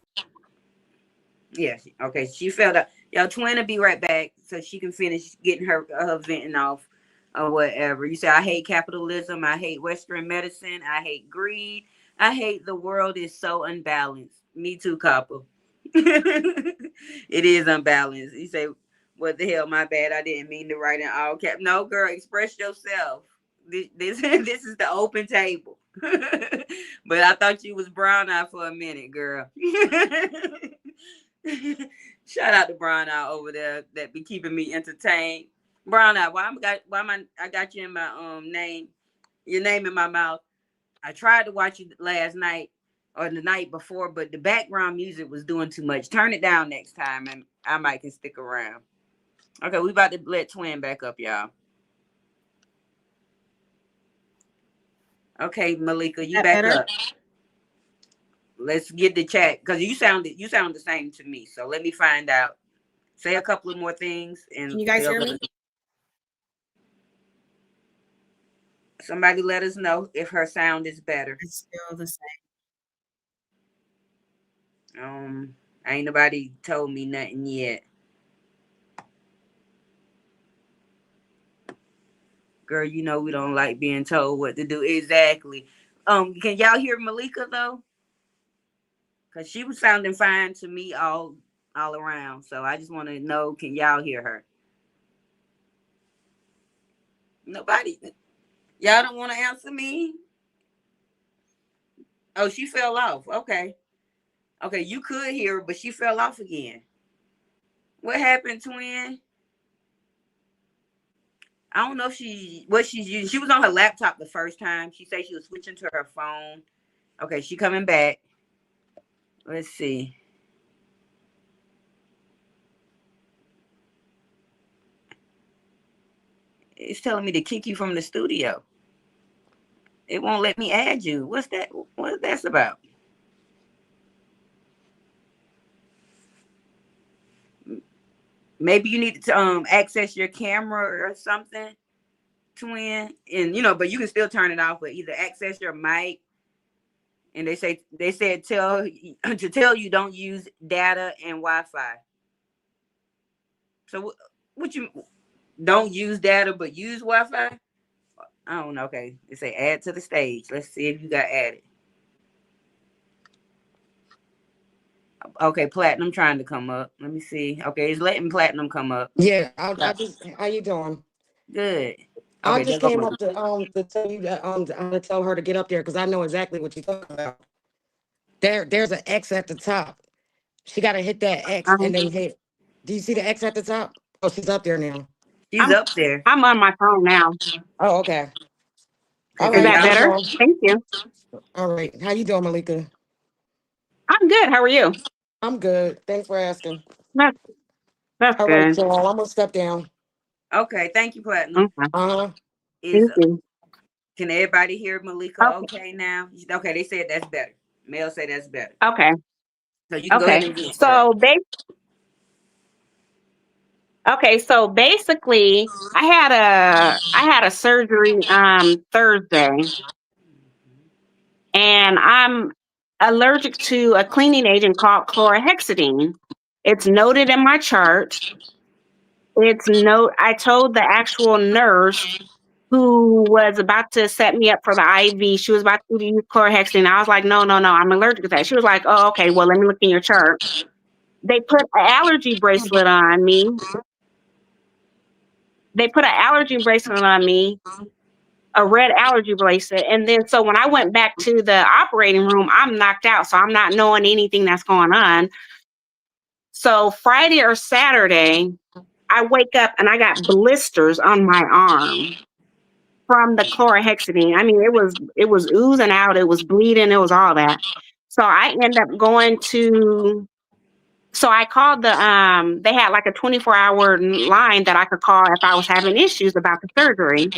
B: Yeah. Okay. She fell out. Y'all, twin will be right back so she can finish getting her venting off or whatever. You say I hate capitalism. I hate Western medicine. I hate greed. I hate the world is so unbalanced. Me too, Copper. It is unbalanced. You say, what the hell? My bad. I didn't mean to write in all cap. No, girl, express yourself. This this is the open table. But I thought you was brown eye for a minute, girl. Shout out to Brown Eye over there that be keeping me entertained. Brown Eye, I got you in my name, your name in my mouth. I tried to watch you last night or the night before, but the background music was doing too much. Turn it down next time, and I might can stick around. Okay, we about to let Twin back up, y'all. Okay, Malika, you back
D: better?
B: up. Let's get the chat because you sound the same to me. So let me find out. Say a couple of more things, and
D: Can you guys hear me?
B: Somebody let us know if her sound is better.
D: It's still the same.
B: Ain't nobody told me nothing yet. Girl, you know we don't like being told what to do. Exactly. Can y'all hear Malika though? Cause she was sounding fine to me all around. So I just want to know, can y'all hear her? Nobody. Y'all don't want to answer me? Oh, she fell off. Okay. Okay, you could hear her, but she fell off again. What happened, twin? I don't know if what she's using. She was on her laptop the first time. She said she was switching to her phone. Okay, she coming back. Let's see. It's telling me to kick you from the studio. It won't let me add you. What's that? What that's about? Maybe you need to access your camera or something, twin. And but you can still turn it off, but either access your mic. And they said tell you don't use data and Wi-Fi. So what you don't use data but use Wi-Fi? I don't know. Okay, they say add to the stage. Let's see if you got added. Okay, Platinum trying to come up. Let me see. Okay, it's letting Platinum come up.
E: Yeah, I just how you doing?
B: Good.
E: I
B: Okay,
E: just came up to tell you that to tell her to get up there because I know exactly what you're talking about. There's an X at the top. She got to hit that X and then hit. Do you see the X at the top? Oh, she's up there now.
B: She's up there.
F: I'm on my phone now.
E: Oh, okay. All
F: Is
E: right,
F: that better?
E: y'all.
F: Thank you.
E: All right, how you doing, Malika?
F: I'm good. How are you?
E: I'm good. Thanks for asking.
F: That's
E: All right,
F: good.
E: y'all. I'm gonna step down.
B: Okay, thank you, Platinum.
F: Okay.
E: Uh-huh.
B: Is
F: Thank you.
B: Can everybody hear Malika
F: Okay.
B: okay now? Okay, they said that's better. Mel said that's better.
F: Okay.
B: So you can go ahead
F: Okay.
B: and get
F: So so basically I had a surgery Thursday, and I'm allergic to a cleaning agent called chlorhexidine. It's noted in my chart. I told the actual nurse who was about to set me up for the IV. She was about to use chlorhexidine. I was like, no, I'm allergic to that. She was like, oh, okay, well, let me look in your chart. They put an allergy bracelet on me. A red allergy bracelet. And then so when I went back to the operating room, I'm knocked out. So I'm not knowing anything that's going on. So Friday or Saturday, I wake up and I got blisters on my arm from the chlorhexidine. I mean, it was oozing out, it was bleeding, it was all that. So I end up so I called they had like a 24-hour line that I could call if I was having issues about the surgery.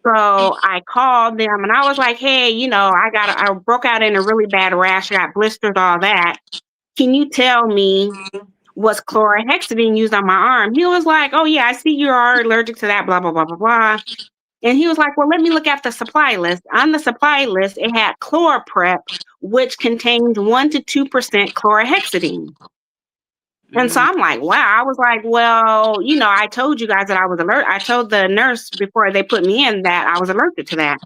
F: So I called them and I was like, hey, I broke out in a really bad rash, I got blisters, all that. Can you tell me, was chlorhexidine used on my arm? He was like, oh yeah, I see you are allergic to that, blah, blah, blah, blah, blah. And he was like, well, let me look at the supply list. On the supply list, it had ChlorPrep, which contains 1 to 2% chlorhexidine. And so I'm like, wow. I was like, well, I told you guys that I was allergic. I told the nurse before they put me in that I was allergic to that.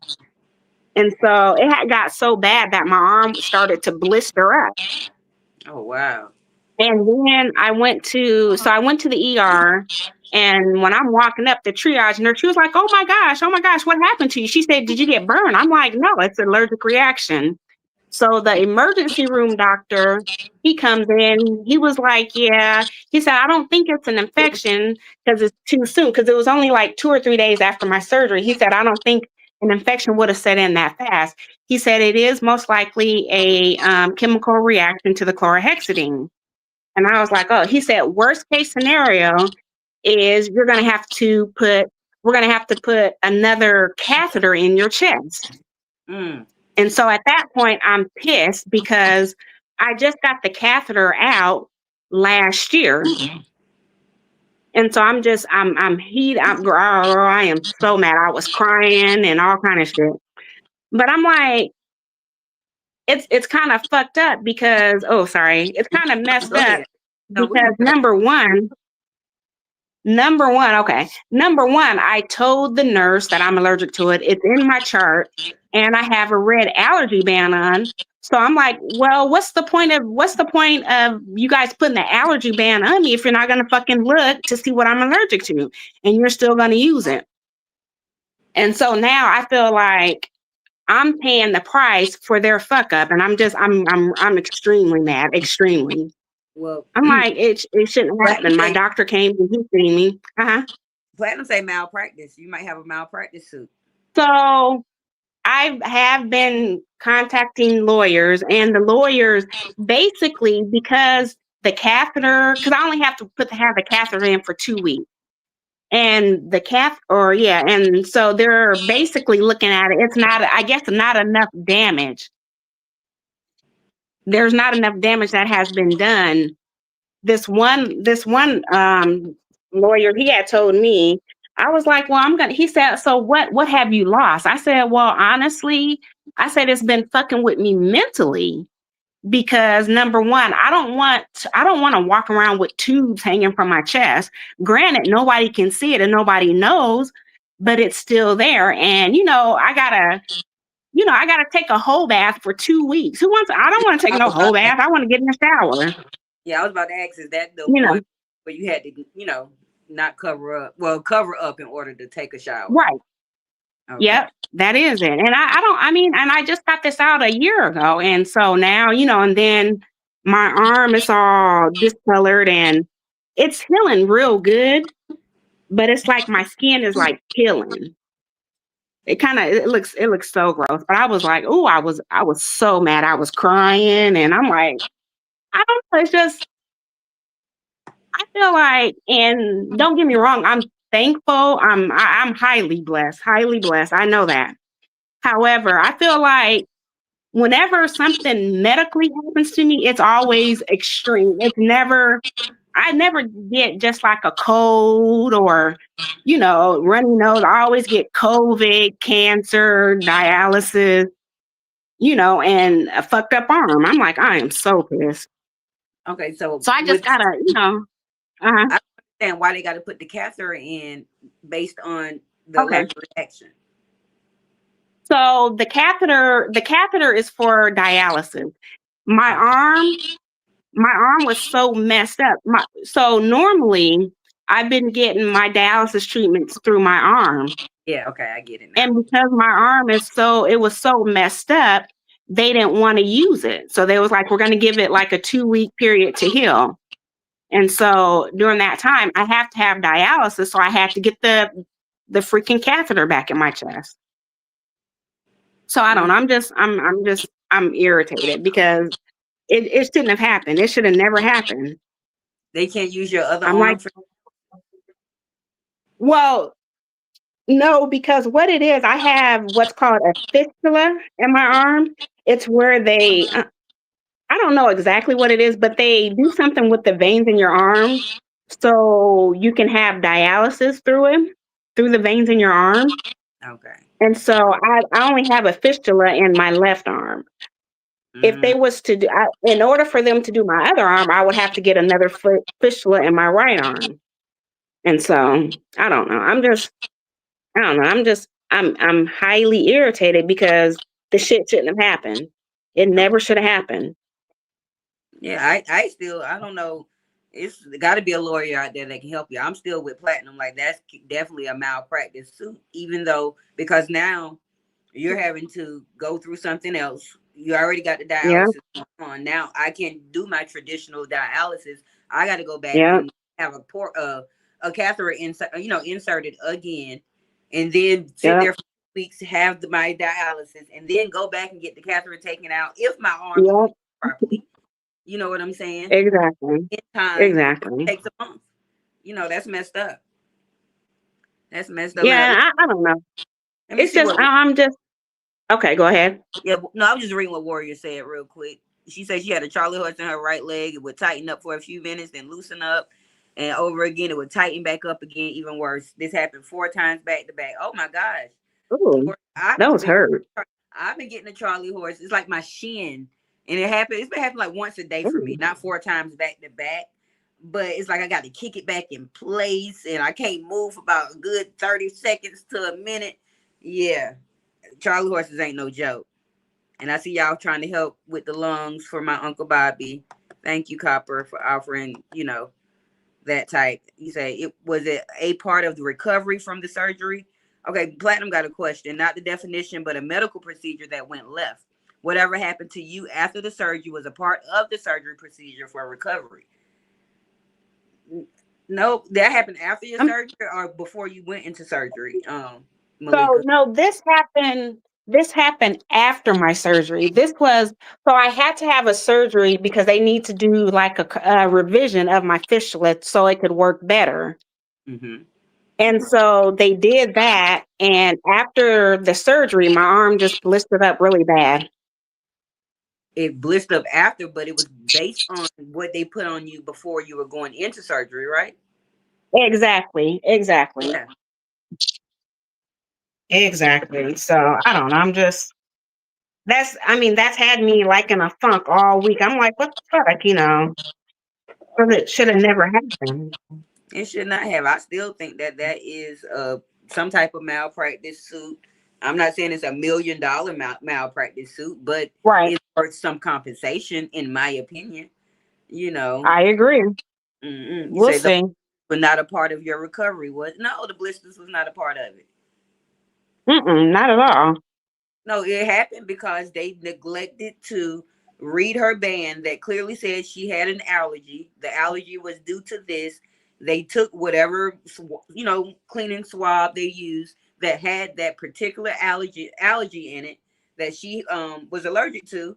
F: And so it had got so bad that my arm started to blister up.
B: Oh, wow.
F: And then I went to the ER, and when I'm walking up, the triage nurse, she was like, oh my gosh, what happened to you? She said, did you get burned? I'm like, no, it's an allergic reaction. So the emergency room doctor, he comes in, he was like, yeah, he said, I don't think it's an infection because it's too soon, because it was only like 2 or 3 days after my surgery. He said, I don't think an infection would have set in that fast. He said, it is most likely a chemical reaction to the chlorhexidine. And I was like, oh, he said, worst case scenario is we're going to have to put another catheter in your chest. And so at that point, I'm pissed because I just got the catheter out last year. And so I'm heated. I am so mad. I was crying and all kind of shit. But I'm like, it's kind of fucked up because, it's kind of messed up. Because number one, Number one, okay. Number one, I told the nurse that I'm allergic to it. It's in my chart, and I have a red allergy band on. So I'm like, well, what's the point of you guys putting the allergy band on me if you're not gonna fucking look to see what I'm allergic to, and you're still gonna use it? And so now I feel like I'm paying the price for their fuck up, and I'm extremely mad, extremely.
B: Well,
F: I'm like, it shouldn't happen. My
B: say,
F: doctor came and he seen me.
B: Platinum say malpractice. You might have a malpractice suit.
F: So I have been contacting lawyers, and the lawyers basically, because the catheter, because I only have to have the catheter in for 2 weeks. And and so they're basically looking at it. It's not, I guess, not enough damage. There's not enough damage that has been done. This one lawyer, he had told me, I was like, well, he said, so what have you lost? I said, well, honestly, I said, it's been fucking with me mentally, because number one, I don't want to walk around with tubes hanging from my chest. Granted, nobody can see it and nobody knows, but it's still there. And, I gotta take a whole bath for 2 weeks. I don't want to take no whole bath. I want to get in the shower.
B: Yeah, I was about to ask, is that the point where you had to, not cover up in order to take a shower?
F: Right.
B: Okay.
F: Yep, that is it. And I just got this out a year ago. And so now, and then my arm is all discolored and it's healing real good, but it's like my skin is like peeling. It looks so gross. But I was like, oh, I was so mad. I was crying, and I'm like, I don't know, it's just, I feel like, and don't get me wrong, I'm thankful. I'm highly blessed. I know that. However, I feel like whenever something medically happens to me, it's always extreme. I never get just like a cold or, runny nose. I always get COVID, cancer, dialysis, and a fucked up arm. I'm like, I am so pissed.
B: Okay, so
F: I just gotta,
B: I understand why they got to put the catheter in based on the allergic reaction.
F: So the catheter is for dialysis. My arm was so messed up. So normally I've been getting my dialysis treatments through my arm.
B: Yeah, okay, I get it now.
F: And because my arm it was so messed up, they didn't want to use it. So they was like, we're going to give it like a 2-week period to heal. And so during that time, I have to have dialysis. So I had to get the freaking catheter back in my chest. So I don't know. I'm irritated because it shouldn't have happened. It should have never happened.
B: They can't use your other arm.
F: Well, no, because what it is, I have what's called a fistula in my arm. It's where they, I don't know exactly what it is, but they do something with the veins in your arm so you can have dialysis through the veins in your arm.
B: Okay.
F: And so I only have a fistula in my left arm. If they was to do, in order for them to do my other arm, I would have to get another fistula in my right arm. And so I don't know. I'm highly irritated because the shit shouldn't have happened. It never should have happened.
B: Yeah, I don't know. It's got to be a lawyer out there that can help you. I'm still with Platinum. Like, that's definitely a malpractice suit, even though, because now you're having to go through something else. You already got the dialysis on. Now I can't do my traditional dialysis. I got to go back and have a catheter inserted again, and then sit there for weeks to have my dialysis, and then go back and get the catheter taken out if my arm is properly. You know what I'm saying?
F: Exactly.
B: In time,
F: exactly.
B: It takes a month. That's messed up. That's messed up.
F: Yeah, I don't know. It's just I'm just okay. Go ahead.
B: Yeah, no, I was just reading what Warrior said real quick. She said she had a Charlie horse in her right leg. It would tighten up for a few minutes, then loosen up, and over again it would tighten back up again. Even worse. This happened 4 times back to back. Oh my gosh.
F: Ooh, that was hurt.
B: I've been getting a Charlie horse. It's like my shin. And it's been happening like once a day for me, not 4 times back to back. but it's like I got to kick it back in place and I can't move for about a good 30 seconds to a minute. Yeah, Charlie horses ain't no joke. And I see y'all trying to help with the lungs for my Uncle Bobby. Thank you, Copper, for offering, that type. You say it was it a part of the recovery from the surgery? Okay, Platinum got a question, not the definition, but a medical procedure that went left. Whatever happened to you after the surgery was a part of the surgery procedure for recovery. No, that happened after your surgery or before you went into surgery, Malika.
F: So no, this happened after my surgery. So I had to have a surgery because they need to do like a revision of my fistula so it could work better.
B: Mm-hmm.
F: And so they did that, and after the surgery, my arm just blistered up really bad.
B: It blistered up after, but it was based on what they put on you before you were going into surgery, right?
F: Exactly.
B: Yeah.
F: Exactly. So I don't know. That's had me like in a funk all week. I'm like, what the fuck, because it should have never happened.
B: It should not have. I still think that is some type of malpractice suit. I'm not saying it's $1 million malpractice suit, but
F: Right.
B: it's worth some compensation, in my opinion.
F: I agree.
B: You
F: We'll
B: say
F: see.
B: but not a part of your recovery was no, the blisters was not a part of it.
F: Not at all.
B: No, it happened because they neglected to read her ban that clearly said she had an allergy. The allergy was due to this. They took whatever cleaning swab they used that had that particular allergy in it that she was allergic to,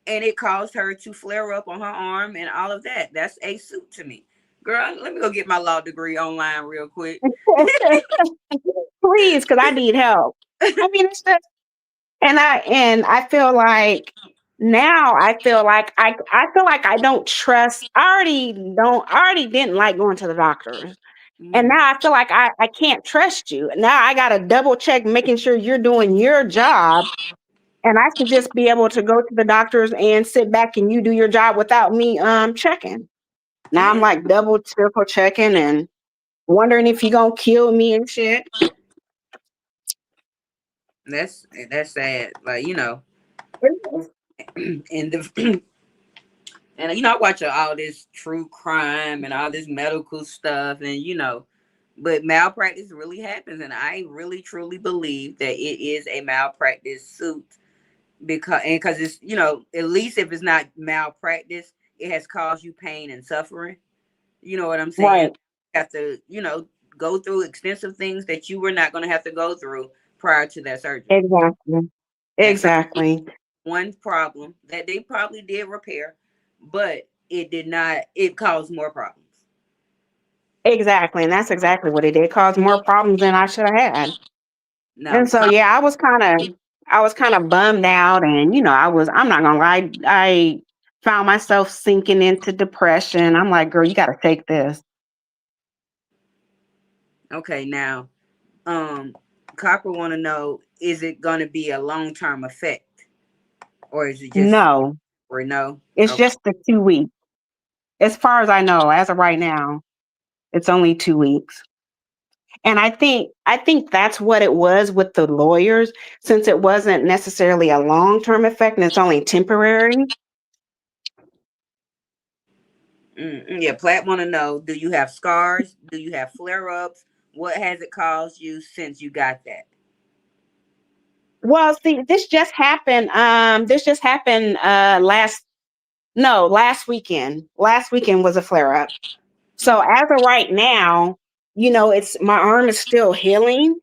B: and it caused her to flare up on her arm and all of that. That's a suit to me. Girl, let me go get my law degree online real quick.
F: Please, because I need help. It's just, and I feel like now I feel like I don't trust. I already didn't like going to the doctors. And now I feel like I can't trust you. Now I gotta double check making sure you're doing your job. And I should just be able to go to the doctors and sit back and you do your job without me checking. Now I'm like double, triple checking and wondering if you're gonna kill me and shit.
B: That's sad. Like, and the and I watch all this true crime and all this medical stuff, and but malpractice really happens, and I really truly believe that it is a malpractice suit because it's at least if it's not malpractice, it has caused you pain and suffering. You know what I'm saying?
F: Right.
B: You have to go through extensive things that you were not going to have to go through prior to that surgery.
F: Exactly.
B: One problem that they probably did repair, but it caused more problems.
F: Exactly. And that's exactly what it did. Cause more problems than I should have had.
B: No,
F: And so yeah, I was kind of bummed out, and I'm not gonna lie, I found myself sinking into depression. I'm like, girl, you gotta take this.
B: okay, now, Copper want to know: is it going to be a long-term effect, or is it just
F: No,
B: or no?
F: it's
B: Okay.
F: just the 2 weeks. As far as I know, as of right now, it's only 2 weeks. And I think that's what it was with the lawyers, since it wasn't necessarily a long-term effect and it's only temporary.
B: Yeah, Platt want to know: do you have scars? Do you have flare-ups? What has it caused you since you got that?
F: Well, see, this just happened. Last weekend. Last weekend was a flare up. So as of right now, it's my arm is still healing.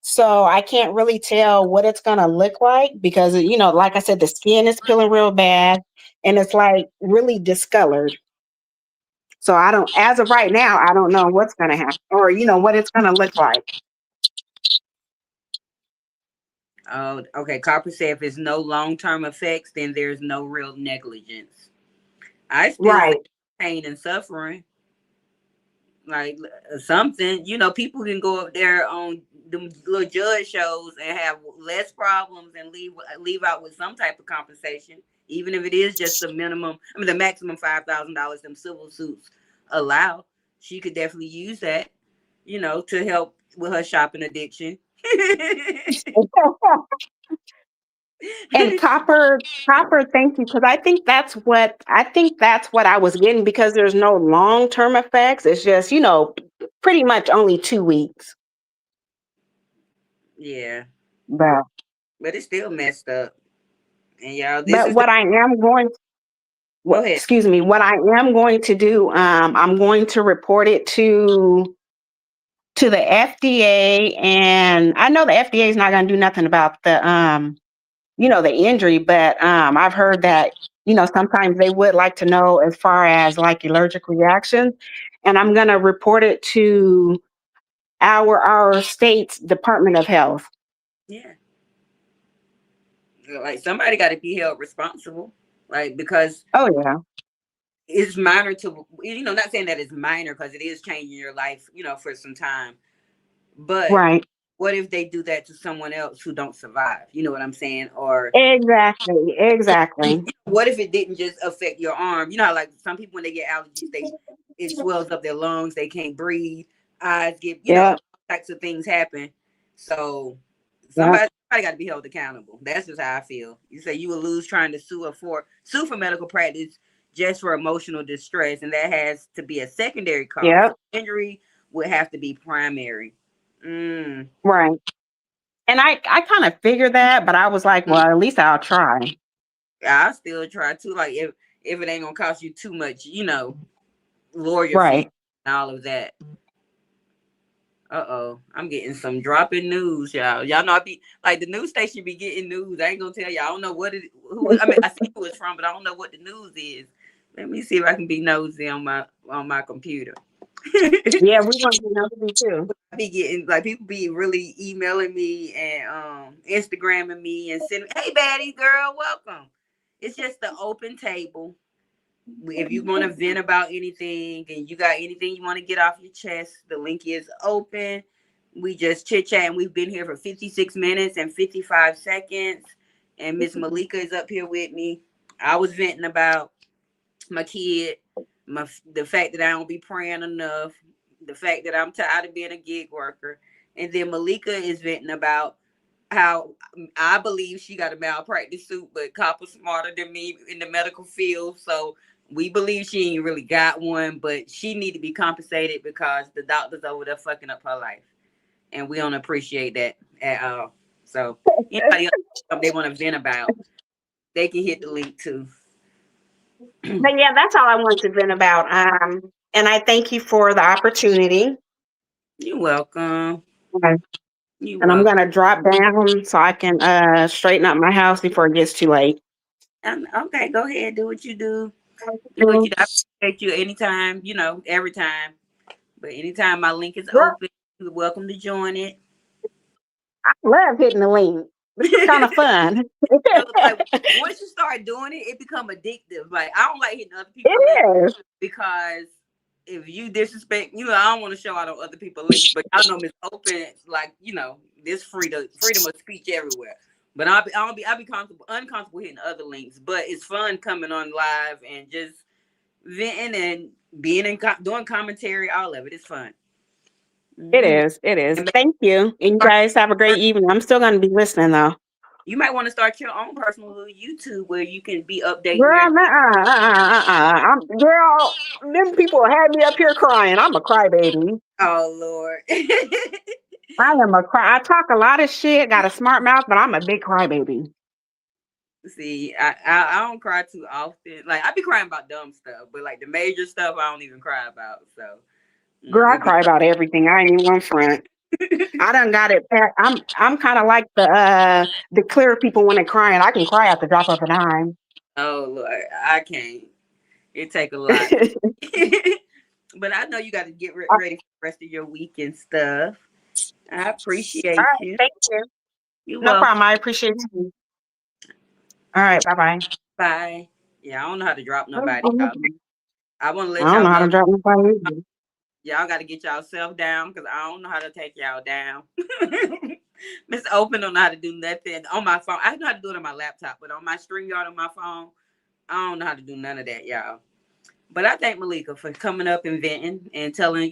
F: So I can't really tell what it's gonna look like because like I said, the skin is peeling real bad and it's like really discolored. So I don't, as of right now, I don't know what's gonna happen or what it's gonna look like.
B: Oh, okay. Copper said if it's no long-term effects, then there's no real negligence. I still
F: Right.
B: think pain and suffering, like something. People can go up there on the little judge shows and have less problems and leave out with some type of compensation, even if it is just the minimum. I mean, the maximum $5,000. Them civil suits allow, she could definitely use that, to help with her shopping addiction.
F: And copper, thank you, because I think that's what I was getting, because there's no long-term effects. It's just, pretty much only 2 weeks.
B: Yeah,
F: But
B: but it's still messed up. And y'all, this
F: but
B: is
F: what I am going
B: go ahead.
F: excuse me, what I am going to do, I'm going to report it to the FDA, and I know the FDA is not going to do nothing about the injury, but I've heard that, sometimes they would like to know as far as like allergic reactions, and I'm going to report it to our state's Department of Health.
B: Yeah, like somebody got to be held responsible, like because
F: Oh yeah,
B: it's minor to not saying that it's minor because it is changing your life, for some time. But
F: right.
B: what if they do that to someone else who don't survive? You know what I'm saying? Or
F: Exactly.
B: what if it didn't just affect your arm? You know how like some people when they get allergies, it swells up their lungs, they can't breathe, eyes get,
F: Yeah,
B: all types of things happen. So
F: yeah,
B: somebody got to be held accountable. That's just how I feel. You say you will lose trying to sue for medical practice just for emotional distress, and that has to be a secondary cause.
F: yeah,
B: So injury would have to be primary.
F: right. And I kind of figured that, but I was like, well, at least I'll try.
B: I still try to, like, if it ain't gonna cost you too much, lawyer fees
F: Right.
B: and all of that. I'm getting some dropping news, y'all. Y'all know I be like the news station be getting news. I ain't gonna tell y'all. I don't know I mean, I see who it's from, but I don't know what the news is. Let me see if I can be nosy on my computer.
F: Yeah, we want to know you too.
B: I be getting like people be really emailing me and Instagramming me and sending, hey baddie girl, welcome. It's just the open table. If you want to vent about anything and you got anything you want to get off your chest, the link is open. We just chit chat, and we've been here for 56 minutes and 55 seconds. And Miss Malika is up here with me. I was venting about my kid, the fact that I don't be praying enough, the fact that I'm tired of being a gig worker, and then Malika is venting about how I believe she got a malpractice suit, but Copper's smarter than me in the medical field, so we believe she ain't really got one, but she need to be compensated because the doctors over there fucking up her life, and we don't appreciate that at all. So anybody else they want to vent about, they can hit the link too.
F: But yeah, that's all I wanted to vent about. And I thank you for the opportunity.
B: You're welcome.
F: Okay.
B: You
F: And I'm
B: welcome.
F: gonna drop down so I can straighten up my house before it gets too late.
B: Okay, go ahead, do what you do. Do what you do. I appreciate you anytime, every time. But anytime my link is
F: Girl,
B: open, you're welcome to join it.
F: I love hitting the link. It's kind of fun.
B: Like once you start doing it, it become addictive. Like I don't like hitting other people's
F: It
B: links
F: is.
B: because if you disrespect, I don't want to show out on other people's links. But I know Miss Open, like this freedom of speech everywhere. But I'll be uncomfortable hitting other links. But it's fun coming on live and just venting and being doing commentary. All of it is fun.
F: It is. It is. Thank you. And you guys have a great evening. I'm still going to be listening though.
B: You might want to start your own personal little YouTube where you can be updating
F: Girl,
B: your.
F: girl, them people had me up here crying. I'm a crybaby.
B: Oh Lord.
F: I am a cry. I talk a lot of shit, got a smart mouth, but I'm a big crybaby.
B: See, I don't cry too often. Like I be crying about dumb stuff, but like the major stuff I don't even cry about. So
F: Girl, I cry about everything. I ain't even one front. I done got it. I'm kind of like the clear people when they crying. I can cry at the drop of a dime.
B: Oh Lord, I can't. It take a lot. But I know you got to get ready for the rest of your week and stuff. I appreciate
F: All right,
B: you.
F: thank you.
B: You're
F: No
B: welcome.
F: problem. I appreciate you. All right, bye-bye.
B: Bye. Yeah, I don't know how to drop nobody.
F: I
B: I want to let
F: don't
B: y'all
F: know how
B: know.
F: to drop nobody either.
B: Y'all got to get yourself down because I don't know how to take y'all down. Miss Open don't know how to do nothing on my phone. I know how to do it on my laptop, but on my StreamYard on my phone, I don't know how to do none of that, y'all. But I thank Malika for coming up and venting and telling,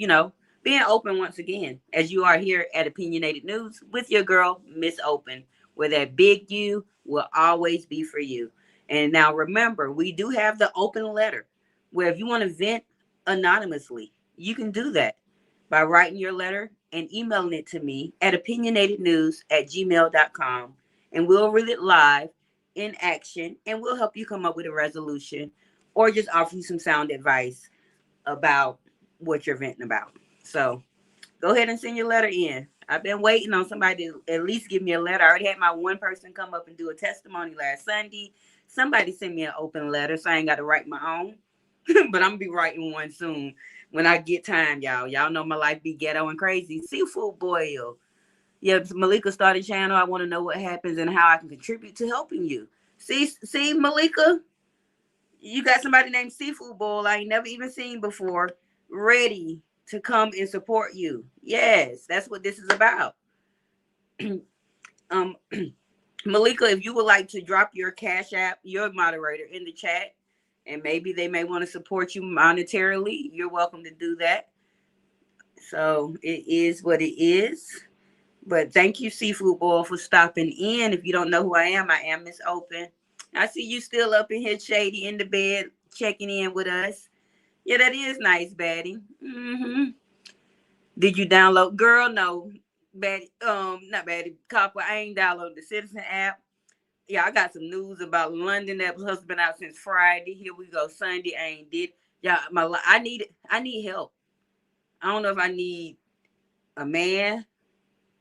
B: being open once again, as you are here at Opinionated News with your girl, Miss Open, where that big you will always be for you. And now remember, we do have the open letter where if you want to vent anonymously, you can do that by writing your letter and emailing it to me at opinionatednews@gmail.com. And we'll read it live in action and we'll help you come up with a resolution or just offer you some sound advice about what you're venting about. So go ahead and send your letter in. I've been waiting on somebody to at least give me a letter. I already had my one person come up and do a testimony last Sunday. Somebody sent me an open letter, so I ain't got to write my own. But I'm going to be writing one soon when I get time, y'all. Y'all know my life be ghetto and crazy. Seafood boil. Yeah, Malika started a channel. I want to know what happens and how I can contribute to helping you. See, Malika? You got somebody named Seafood Bowl I ain't never even seen before, ready to come and support you. Yes, that's what this is about. Malika, if you would like to drop your Cash App, your moderator, in the chat, and maybe they may want to support you monetarily, you're welcome to do that. So it is what it is. But thank you, Seafood Bowl, for stopping in. If you don't know who I am Miss Open. I see you still up in here, shady, in the bed, checking in with us. Yeah, that is nice, Batty. Did you download? Girl, no. Batty, not Batty, Copper. I ain't downloaded the Citizen app. Yeah, I got some news about London that has been out since Friday. Here we go, Sunday. I ain't did. Yeah, I need help. I don't know if I need a man.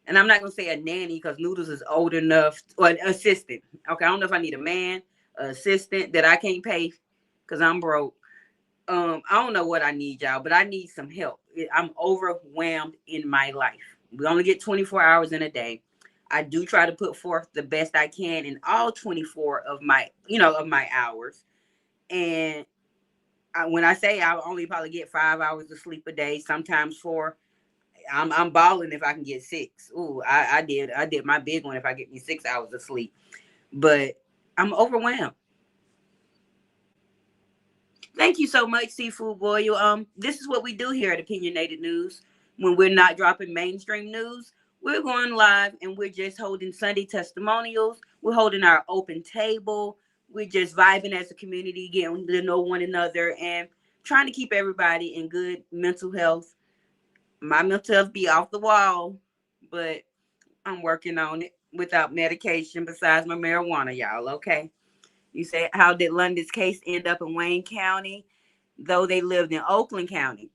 B: And I'm not going to say a nanny because Noodles is old enough, or an assistant. Okay, I don't know if I need a man, an assistant that I can't pay because I'm broke. I don't know what I need, y'all, but I need some help. I'm overwhelmed in my life. We only get 24 hours in a day. I do try to put forth the best I can in all 24 of my hours. And when I say I only probably get 5 hours of sleep a day, sometimes 4. I'm balling if I can get 6. Ooh, I did my big one if I get me 6 hours of sleep. But I'm overwhelmed. Thank you so much, Seafood Boil. This is what we do here at Opinionated News. When we're not dropping mainstream news, we're going live and we're just holding Sunday testimonials. We're holding our open table. We're just vibing as a community, getting to know one another and trying to keep everybody in good mental health. My mental health be off the wall, but I'm working on it without medication besides my marijuana, y'all, okay? You say, how did London's case end up in Wayne County, though they lived in Oakland County?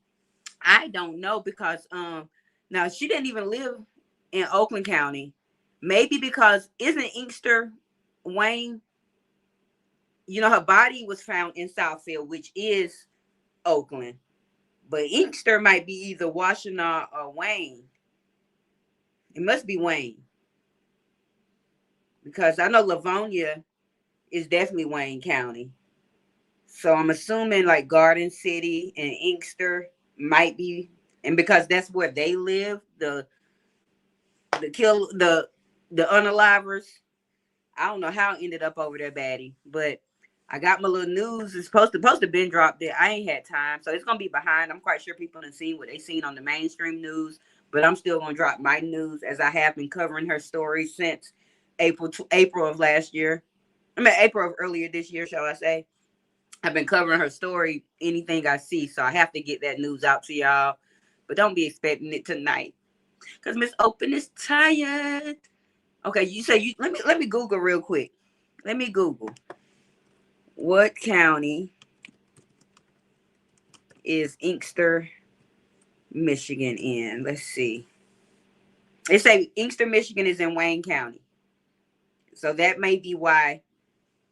B: I don't know because now she didn't even live in Oakland County. Maybe because isn't Inkster Wayne? Her body was found in Southfield, which is Oakland. But Inkster might be either Washtenaw or Wayne. It must be Wayne. Because I know Livonia is definitely Wayne County. So I'm assuming like Garden City and Inkster might be. And because that's where they live, the unalivers. I don't know how it ended up over there, Batty. But I got my little news. It's supposed to been dropped there. I ain't had time. So it's going to be behind. I'm quite sure people have seen what they seen on the mainstream news. But I'm still going to drop my news as I have been covering her story since April of last year. April of earlier this year, shall I say. I've been covering her story, anything I see. So I have to get that news out to y'all. But don't be expecting it tonight. Because Miss Open is tired. Okay, you say let me Google real quick. Let me Google. What county is Inkster, Michigan in? Let's see. They say Inkster, Michigan is in Wayne County. So that may be why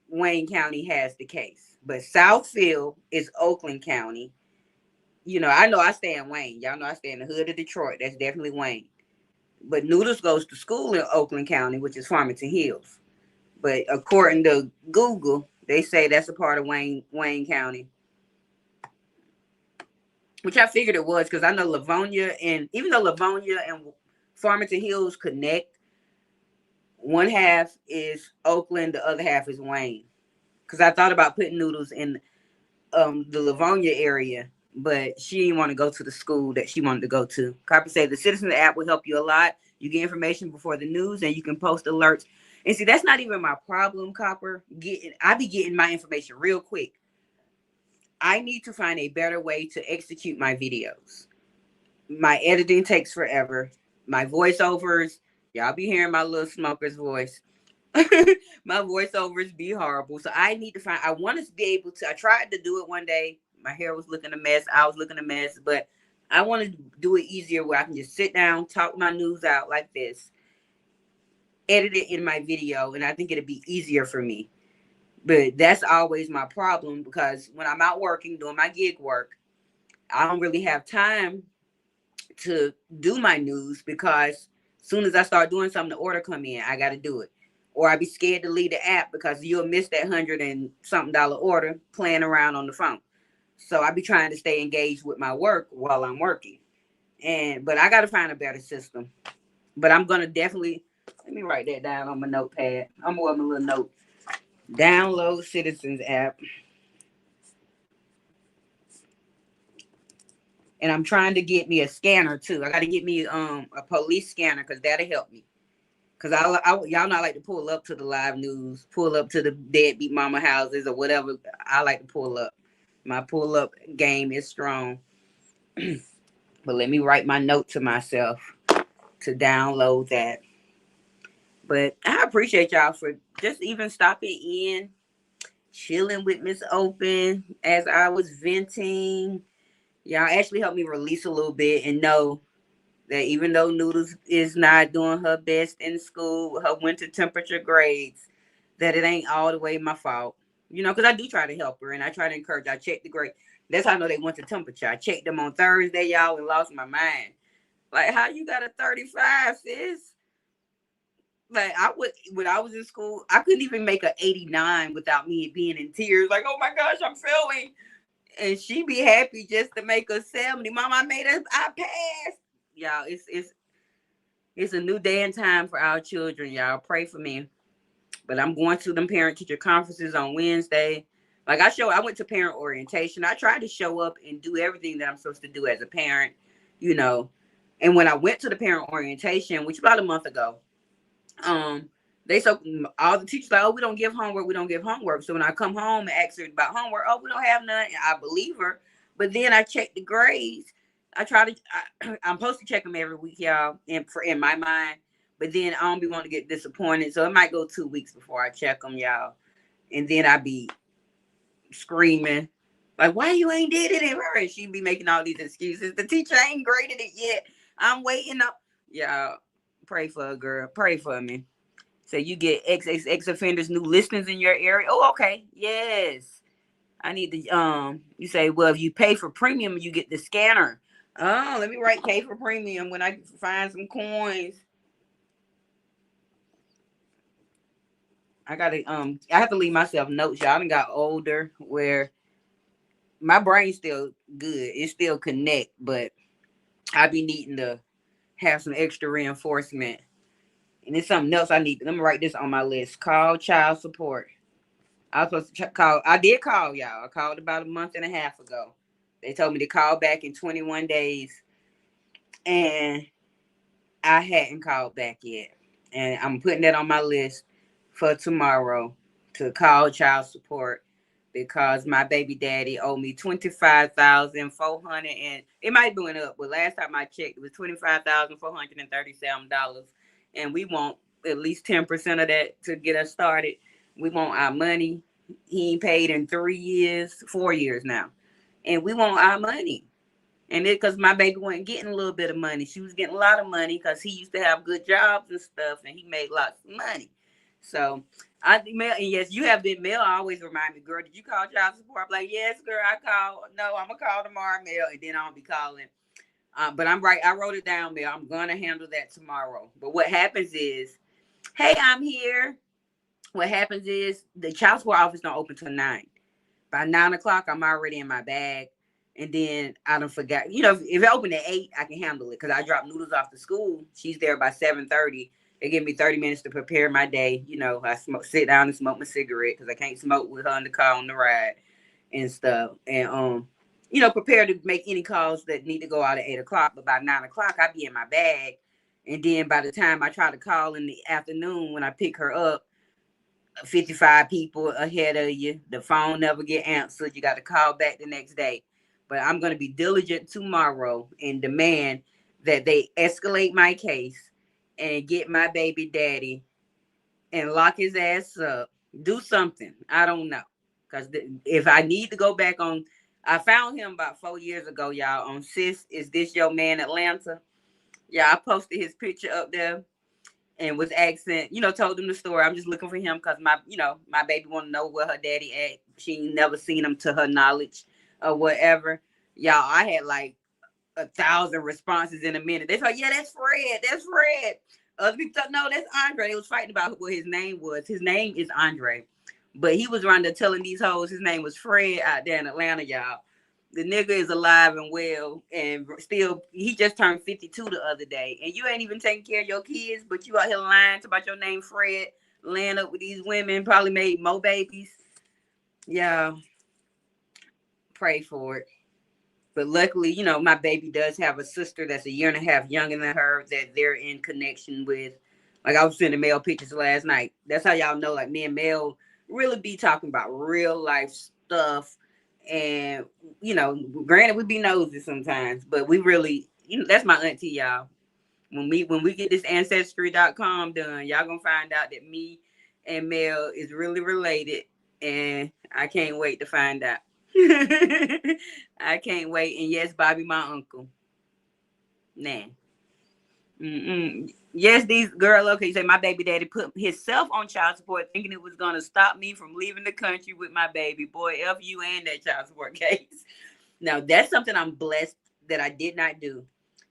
B: Wayne County has the case. But Southfield is Oakland County. I know I stay in Wayne. Y'all know I stay in the hood of Detroit. That's definitely Wayne. But Noodles goes to school in Oakland County, which is Farmington Hills. But according to Google, they say that's a part of Wayne County. Which I figured it was because I know Livonia, and even though Livonia and Farmington Hills connect, one half is Oakland, the other half is Wayne. Because I thought about putting Noodles in the Livonia area, but she didn't want to go to the school that she wanted to go to. Copper said the Citizen app will help you a lot. You get information before the news, and you can post alerts. And see, that's not even my problem, Copper. I be getting my information real quick. I need to find a better way to execute my videos. My editing takes forever. My voiceovers, y'all be hearing my little smoker's voice. My voiceovers be horrible. So I need to find, I want to be able to, I tried to do it one day. My hair was looking a mess. I was looking a mess, but I want to do it easier where I can just sit down, talk my news out like this, edit it in my video, and I think it'd be easier for me. But that's always my problem because when I'm out working, doing my gig work, I don't really have time to do my news because as soon as I start doing something, the order come in, I got to do it. Or I be scared to leave the app because you'll miss that $100 and something order playing around on the phone. So I be trying to stay engaged with my work while I'm working. But I got to find a better system. But I'm going to definitely, let me write that down on my notepad. I'm more of a little note. Download Citizens app. And I'm trying to get me a scanner too. I got to get me a police scanner because that'll help me. Because y'all not like to pull up to the live news, pull up to the deadbeat mama houses or whatever. I like to pull up. My pull up game is strong. But let me write my note to myself to download that. But I appreciate y'all for just even stopping in, chilling with Miss Open as I was venting. Y'all actually helped me release a little bit and know that even though Noodles is not doing her best in school with her winter temperature grades, that it ain't all the way my fault. You know, because I do try to help her and I try to encourage her. I check the grade. That's how I know they winter temperature. I checked them on Thursday, y'all, and lost my mind. Like, how you got a 35, sis? Like, when I was in school, I couldn't even make an 89 without me being in tears. Like, oh my gosh, I'm failing. And she be happy just to make a 70. Mom, I passed. Y'all, it's a new day and time for our children. Y'all pray for me. But I'm going to them parent teacher conferences on Wednesday. Like I went to parent orientation. I tried to show up and do everything that I'm supposed to do as a parent, you know. And when I went to the parent orientation, which about a month ago, all the teachers like, oh, we don't give homework. So when I come home and ask her about homework, oh, we don't have none. I believe her. But then I check the grades. I'm supposed to check them every week, y'all, in my mind. But then I don't be wanting to get disappointed. So it might go 2 weeks before I check them, y'all. And then I be screaming, like, why you ain't did it? And she be making all these excuses. The teacher ain't graded it yet. I'm waiting up. Y'all, pray for a girl. Pray for me. So you get XXX offenders new listings in your area. Oh, okay. Yes. I need to, you say, well, if you pay for premium, you get the scanner. Oh, let me write pay for premium when I find some coins. I have to leave myself notes. Y'all done got older where my brain's still good. It still connect, but I be needing to have some extra reinforcement. And it's something else I need. Let me write this on my list. Call child support. I was supposed to call. I did call y'all. I called about a month and a half ago. They told me to call back in 21 days. And I hadn't called back yet. And I'm putting that on my list for tomorrow to call child support because my baby daddy owed me $25,400 and it might be went up, but last time I checked it was $25,437 and we want at least 10% of that to get us started. We want our money. He ain't paid in 4 years now, and we want our money. And it because my baby wasn't getting a little bit of money. She was getting a lot of money because he used to have good jobs and stuff, and he made lots of money. So and yes, you have been Mel always remind me, girl, did you call child support? I'm like, yes, girl, I called. No, I'm gonna call tomorrow, Mel, and then I'll be calling. But I'm right. I wrote it down, Mel. I'm gonna handle that tomorrow. But what happens is, hey, I'm here. What happens is the child support office don't open till 9. By 9 o'clock, I'm already in my bag. And then I don't forget, you know, if it opened at 8, I can handle it because I drop Noodles off to school. She's there by 7:30. They give me 30 minutes to prepare my day. You know, I sit down and smoke my cigarette because I can't smoke with her in the car on the ride. and stuff. And prepare to make any calls that need to go out at 8 o'clock. But by 9 o'clock, I be in my bag. And then by the time I try to call in the afternoon when I pick her up, 55 people ahead of you. The phone never get answered. You got to call back the next day. But I'm going to be diligent tomorrow and demand that they escalate my case and get my baby daddy and lock his ass up. Do something. I don't know. Because if I need to go back on, I found him about 4 years ago, y'all, on Sis, Is This Your Man Atlanta? Yeah, I posted his picture up there and was asking, told him the story. I'm just looking for him because my baby want to know where her daddy at. She ain't never seen him to her knowledge or whatever. Y'all, I had like 1,000 responses in a minute. They thought, yeah, that's Fred. That's Fred. Other people thought, no, that's Andre. They was fighting about what his name was. His name is Andre. But he was around there telling these hoes his name was Fred out there in Atlanta, y'all. The nigga is alive and well, and still, he just turned 52 the other day. And you ain't even taking care of your kids, but you out here lying about your name, Fred, laying up with these women, probably made more babies. Yeah, pray for it. But luckily, my baby does have a sister that's a year and a half younger than her that they're in connection with. Like, I was sending Mel pictures last night. That's how y'all know, like, me and Mel really be talking about real life stuff. And, granted, we be nosy sometimes, but we really, that's my auntie, y'all. When we get this Ancestry.com done, y'all gonna find out that me and Mel is really related, and I can't wait to find out. I can't wait. And yes, Bobby, my uncle. Nah. Yes, these girl. Okay, you say my baby daddy put himself on child support, thinking it was gonna stop me from leaving the country with my baby. Boy, F you and that child support case. Now that's something I'm blessed that I did not do.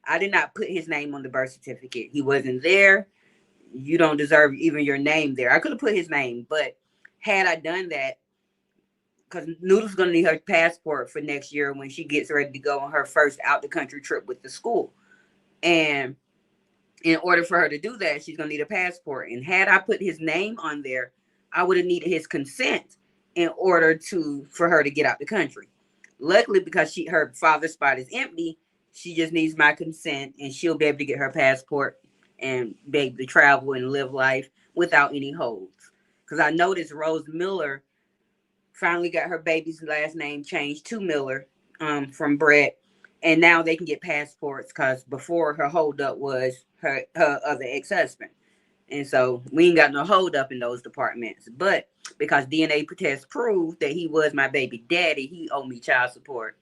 B: I did not put his name on the birth certificate. He wasn't there. You don't deserve even your name there. I could have put his name, but had I done that, because Noodle's gonna need her passport for next year when she gets ready to go on her first out the country trip with the school, and in order for her to do that, she's going to need a passport. And had I put his name on there, I would have needed his consent in order for her to get out the country. Luckily, because her father's spot is empty, she just needs my consent and she'll be able to get her passport and be able to travel and live life without any holds. Because I noticed Rose Miller finally got her baby's last name changed to Miller from Brett. And now they can get passports because before her holdup was her other ex-husband. And so we ain't got no hold up in those departments. But because DNA tests proved that he was my baby daddy, he owed me child support.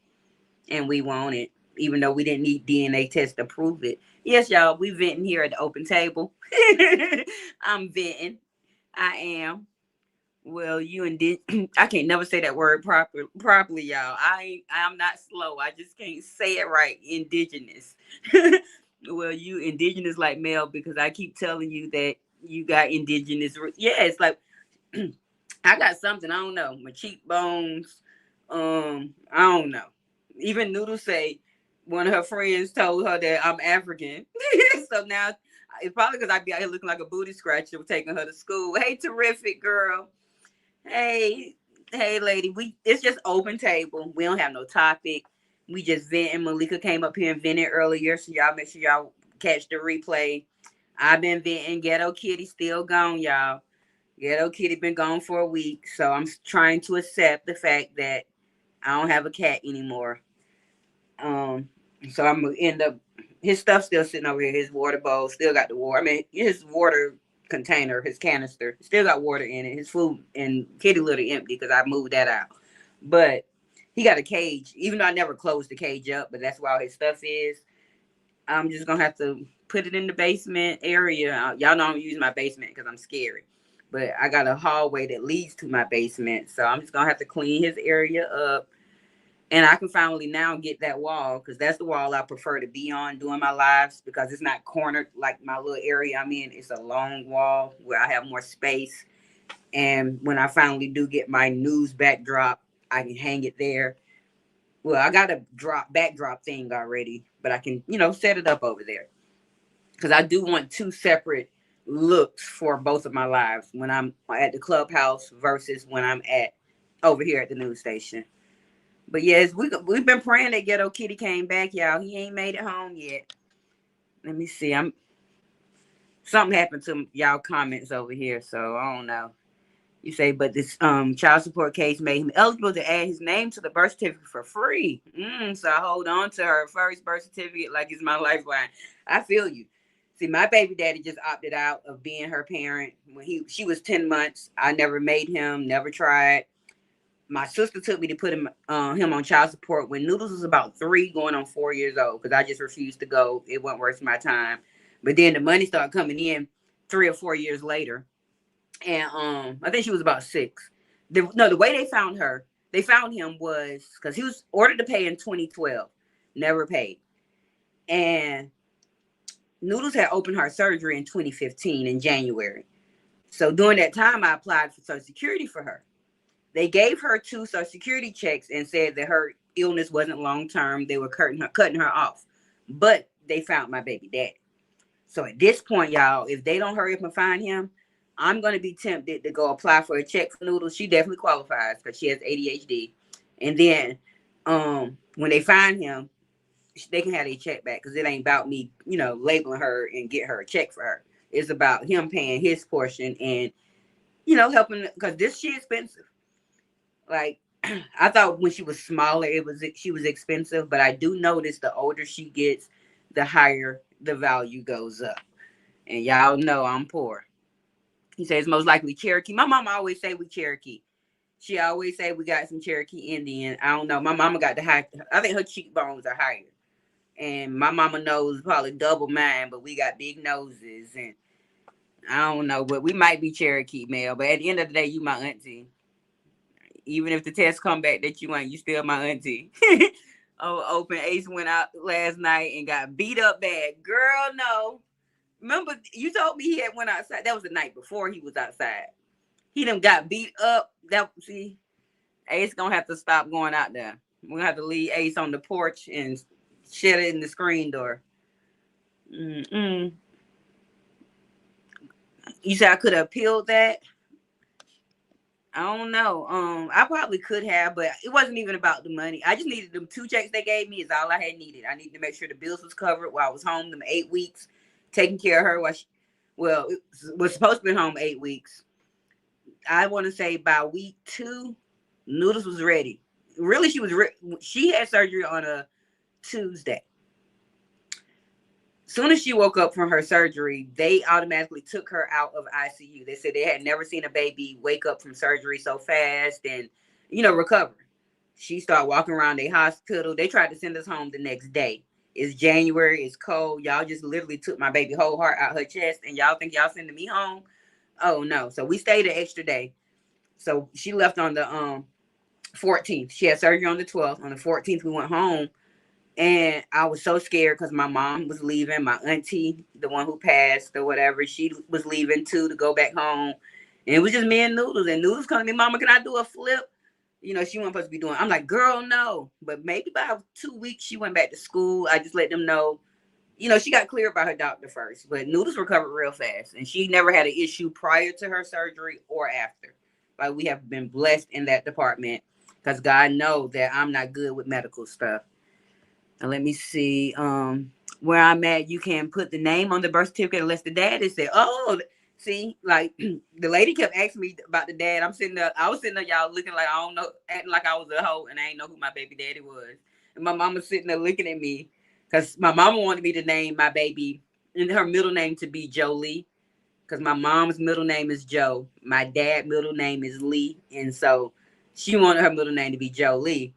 B: And we want it, even though we didn't need DNA tests to prove it. Yes, y'all, we venting here at the open table. I'm venting. I am. Well, I can't never say that word properly, y'all. I'm not slow. I just can't say it right. Indigenous. Well, you indigenous like Mel, because I keep telling you that you got indigenous. Yeah, it's like I got something. I don't know. My cheekbones. I don't know. Even Noodle say one of her friends told her that I'm African. So now it's probably because I be out here looking like a booty scratcher taking her to school. Hey, terrific girl. Hey, lady. It's just open table. We don't have no topic. We just vent. And Malika came up here and vented earlier, so y'all make sure y'all catch the replay. I've been venting. Ghetto Kitty still gone, y'all. Ghetto Kitty been gone for a week, so I'm trying to accept the fact that I don't have a cat anymore. So I'm gonna end up. His stuff still sitting over here. His water bowl still got the water. I mean, his water container, his canister, still got water in it. His food and kitty litter empty because I moved that out. But he got a cage, even though I never closed the cage up, but that's where all his stuff is. I'm just gonna have to put it in the basement area. Y'all know I'm using my basement because I'm scary. But I got a hallway that leads to my basement. So I'm just gonna have to clean his area up. And I can finally now get that wall, because that's the wall I prefer to be on doing my lives, because it's not cornered like my little area I'm in. It's a long wall where I have more space. And when I finally do get my news backdrop, I can hang it there. Well, I got a backdrop thing already, but I can, set it up over there. Because I do want 2 separate looks for both of my lives when I'm at the clubhouse versus when I'm over here at the news station. But yes, we've been praying that Ghetto Kitty came back, y'all. He ain't made it home yet. Let me see. Something happened to y'all comments over here, so I don't know. You say, but this child support case made him eligible to add his name to the birth certificate for free. So I hold on to her first birth certificate like it's my lifeline. I feel you. See, my baby daddy just opted out of being her parent when she was 10 months. I never made him, never tried. My sister took me to put him on child support when Noodles was about 3 going on 4 years old because I just refused to go. It wasn't worth my time. But then the money started coming in 3 or 4 years later. And I think she was about 6. The way they found him was because he was ordered to pay in 2012, never paid. And Noodles had opened heart surgery in 2015 in January. So during that time, I applied for Social Security for her. They gave her 2 Social Security checks and said that her illness wasn't long-term. They were cutting her off. But they found my baby daddy. So at this point, y'all, if they don't hurry up and find him, I'm going to be tempted to go apply for a check for Noodles. She definitely qualifies because she has ADHD. And then when they find him, they can have their check back because it ain't about me, labeling her and get her a check for her. It's about him paying his portion and, helping because this shit expensive. Like, I thought when she was smaller, she was expensive, but I do notice the older she gets, the higher the value goes up. And y'all know I'm poor. He says most likely Cherokee. My mama always say we Cherokee. She always say we got some Cherokee Indian. I don't know. My mama got the high. I think her cheekbones are higher. And my mama nose probably double mine, but we got big noses. And I don't know, but we might be Cherokee male. But at the end of the day, you my auntie. Even if the test come back that you ain't, you still my auntie. Open Ace went out last night and got beat up bad. Girl, no. Remember, you told me he had went outside. That was the night before he was outside. He done got beat up. Ace gonna have to stop going out there. We're gonna have to leave Ace on the porch and shut it in the screen door. You said I could have appealed that? I don't know. I probably could have, but it wasn't even about the money. I just needed them 2 checks they gave me is all I had needed. I needed to make sure the bills was covered while I was home them 8 weeks, taking care of her while it was supposed to be home 8 weeks. I want to say by week 2, Noodles was ready. Really, she had surgery on a Tuesday. Soon as she woke up from her surgery, they automatically took her out of ICU. They said they had never seen a baby wake up from surgery so fast and, recover. She started walking around the hospital. They tried to send us home the next day. It's January. It's cold. Y'all just literally took my baby whole heart out her chest, and y'all think y'all sending me home? Oh, no. So we stayed an extra day. So she left on the 14th. She had surgery on the 12th. On the 14th, we went home. And I was so scared because my mom was leaving. My auntie, the one who passed or whatever, she was leaving too to go back home. And it was just me and Noodles. And Noodles come to me, Mama, can I do a flip? She wasn't supposed to be doing. I'm like, girl, no. But maybe by 2 weeks, she went back to school. I just let them know. She got cleared by her doctor first. But Noodles recovered real fast. And she never had an issue prior to her surgery or after. Like, we have been blessed in that department because God knows that I'm not good with medical stuff. Now, let me see where I'm at. You can put the name on the birth certificate unless the dad is there. Oh, see, like the lady kept asking me about the dad. I was sitting there, y'all looking like I don't know, acting like I was a hoe and I ain't know who my baby daddy was. And my mama sitting there looking at me because my mama wanted me to name my baby and her middle name to be Jolie because my mom's middle name is Joe. My dad's middle name is Lee. And so she wanted her middle name to be Jolie.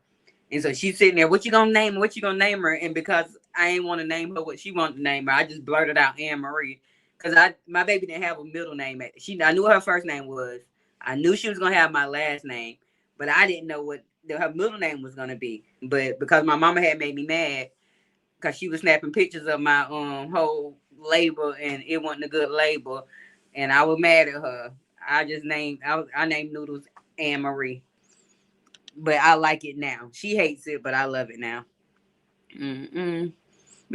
B: And so she's sitting there, what you gonna name her? What you gonna name her? And because I ain't want to name her what she wanted to name her, I just blurted out Anne Marie. Because my baby didn't have a middle name. I knew what her first name was. I knew she was gonna have my last name, but I didn't know what her middle name was gonna be. But because my mama had made me mad, because she was snapping pictures of my whole label and it wasn't a good label, and I was mad at her. I named Noodles Anne Marie. But I like it now. She hates it, but I love it now. But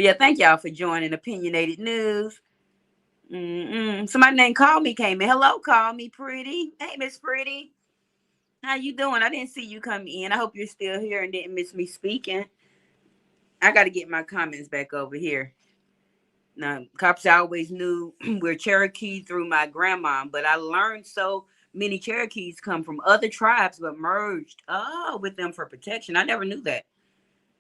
B: yeah, thank y'all for joining Opinionated News. Somebody named Call Me came in. Hello, Call Me Pretty. Hey, Miss Pretty. How you doing? I didn't see you come in. I hope you're still here and didn't miss me speaking. I got to get my comments back over here. Now, cops, I always knew we're Cherokee through my grandma, but I learned so many Cherokees come from other tribes but merged with them for protection. I never knew that.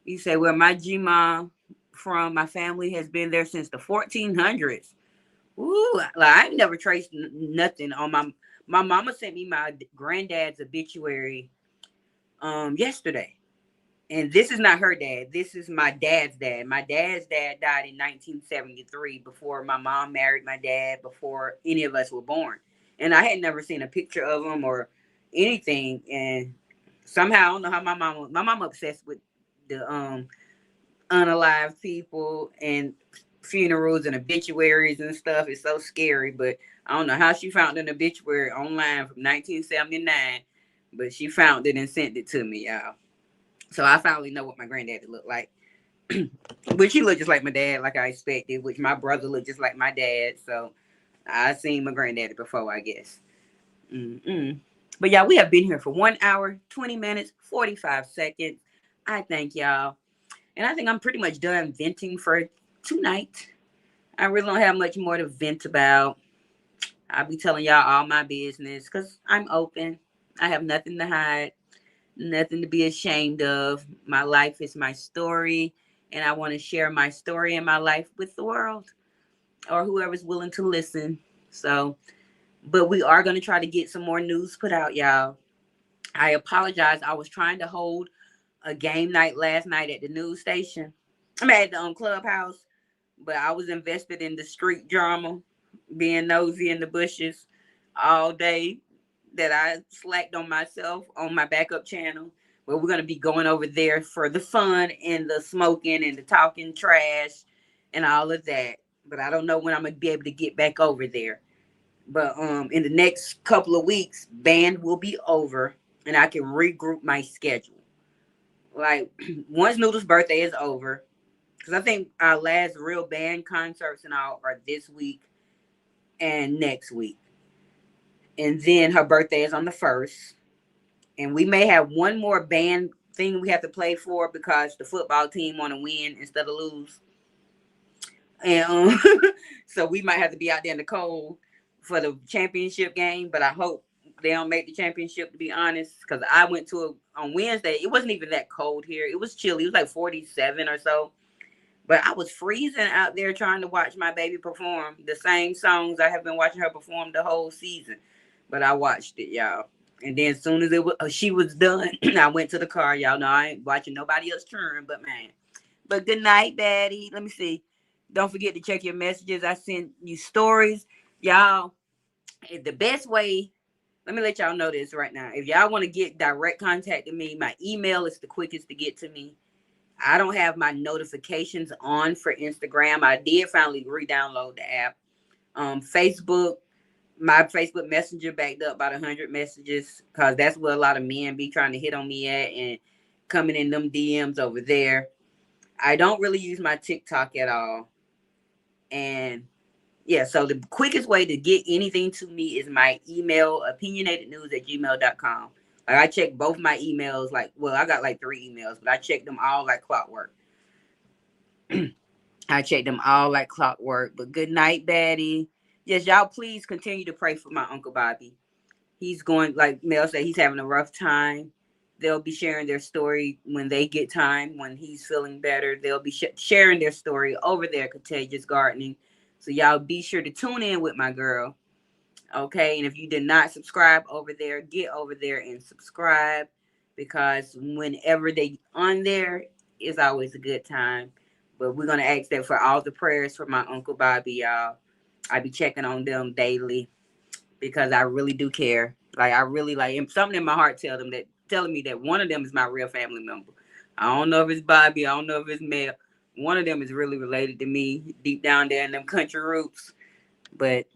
B: You say, well, my G-mom from my family has been there since the 1400s. Ooh, like I ain't never traced nothing on my mama sent me my granddad's obituary yesterday. And this is not her dad. This is my dad's dad. My dad's dad died in 1973 before my mom married my dad, before any of us were born. And I had never seen a picture of him or anything. And somehow I don't know how my mom obsessed with the unalive people and funerals and obituaries and stuff. It's so scary, but I don't know how she found an obituary online from 1979, but she found it and sent it to me, y'all. So I finally know what my granddaddy looked like. Which he looked just like my dad, like I expected, which my brother looked just like my dad. So I seen my granddaddy before, I guess. But yeah, we have been here for 1 hour, 20 minutes, 45 seconds. I thank y'all. And I think I'm pretty much done venting for tonight. I really don't have much more to vent about. I'll be telling y'all all my business because I'm open. I have nothing to hide. Nothing to be ashamed of. My life is my story, and I want to share my story and my life with the world or whoever's willing to listen. So, but we are going to try to get some more news put out, y'all. I apologize. I was trying to hold a game night last night at the news station. I'm at the clubhouse, but I was invested in the street drama, being nosy in the bushes all day, that I slacked on myself on my backup channel. But we're going to be going over there for the fun and the smoking and the talking trash and all of that. But I don't know when I'm going to be able to get back over there. But in the next couple of weeks, band will be over and I can regroup my schedule. Like once Noodle's birthday is over, because I think our last real band concerts and all are this week and next week. And then her birthday is on the 1st. And we may have one more band thing we have to play for because the football team want to win instead of lose. And so we might have to be out there in the cold for the championship game. But I hope they don't make the championship, to be honest. Because I went to on Wednesday. It wasn't even that cold here. It was chilly. It was like 47 or so. But I was freezing out there trying to watch my baby perform the same songs I have been watching her perform the whole season. But I watched it, y'all. And then as soon as she was done, I went to the car. Y'all know I ain't watching nobody else turn but man. But good night, Daddy. Let me see. Don't forget to check your messages. I sent you stories. Y'all, the best way, let me let y'all know this right now. If y'all want to get direct contact with me, my email is the quickest to get to me. I don't have my notifications on for Instagram. I did finally re-download the app. Facebook, my Facebook Messenger backed up about 100 messages because that's where a lot of men be trying to hit on me at and coming in them DMs over there. I don't really use my TikTok at all. And yeah, so the quickest way to get anything to me is my email, opinionatednews@gmail.com. Like I check both my emails, I got like 3 emails, but I check them all like clockwork. I check them all like clockwork. But good night, Daddy. Yes, y'all please continue to pray for my Uncle Bobby. He's going, like Mel said, he's having a rough time. They'll be sharing their story when they get time, when he's feeling better. They'll be sharing their story over there at Contagious Gardening. So y'all be sure to tune in with my girl. Okay, and if you did not subscribe over there, get over there and subscribe because whenever they on there, it's always a good time. But we're going to ask that for all the prayers for my Uncle Bobby, y'all. I be checking on them daily because I really do care. Like I really like something in my heart telling me that one of them is my real family member. I don't know if it's Bobby. I don't know if it's Mel. One of them is really related to me deep down there in them country roots. But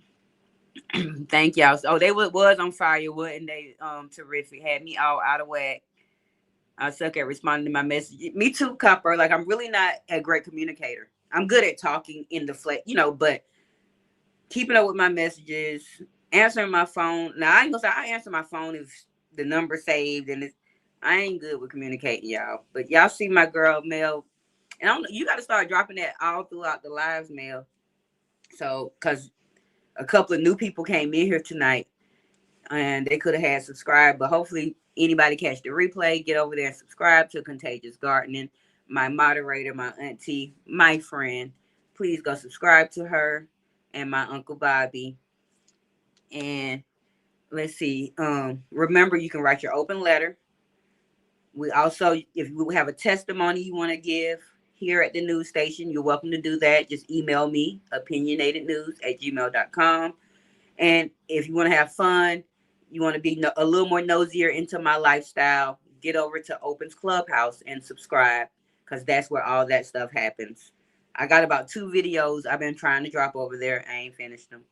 B: thank y'all. So they was on fire, wasn't they? Terrific. Had me all out of whack. I suck at responding to my messages. Me too, Copper. Like I'm really not a great communicator. I'm good at talking in the flesh, but keeping up with my messages, answering my phone. Now I ain't gonna say I answer my phone if the number saved, and I ain't good with communicating, y'all. But y'all see my girl Mel, and you got to start dropping that all throughout the lives, Mel. So, because a couple of new people came in here tonight, and they could have had subscribed, but hopefully anybody catch the replay, get over there and subscribe to Contagious Gardening. My moderator, my auntie, my friend, please go subscribe to her, and my Uncle Bobby. And let's see, remember, you can write your open letter. We also, if you have a testimony you want to give here at the news station, you're welcome to do that. Just email me, opinionatednews@gmail.com. And if you want to have fun, you want to be a little more nosier into my lifestyle, get over to Open's Clubhouse and subscribe, because that's where all that stuff happens. I got about 2 videos I've been trying to drop over there. I ain't finished them.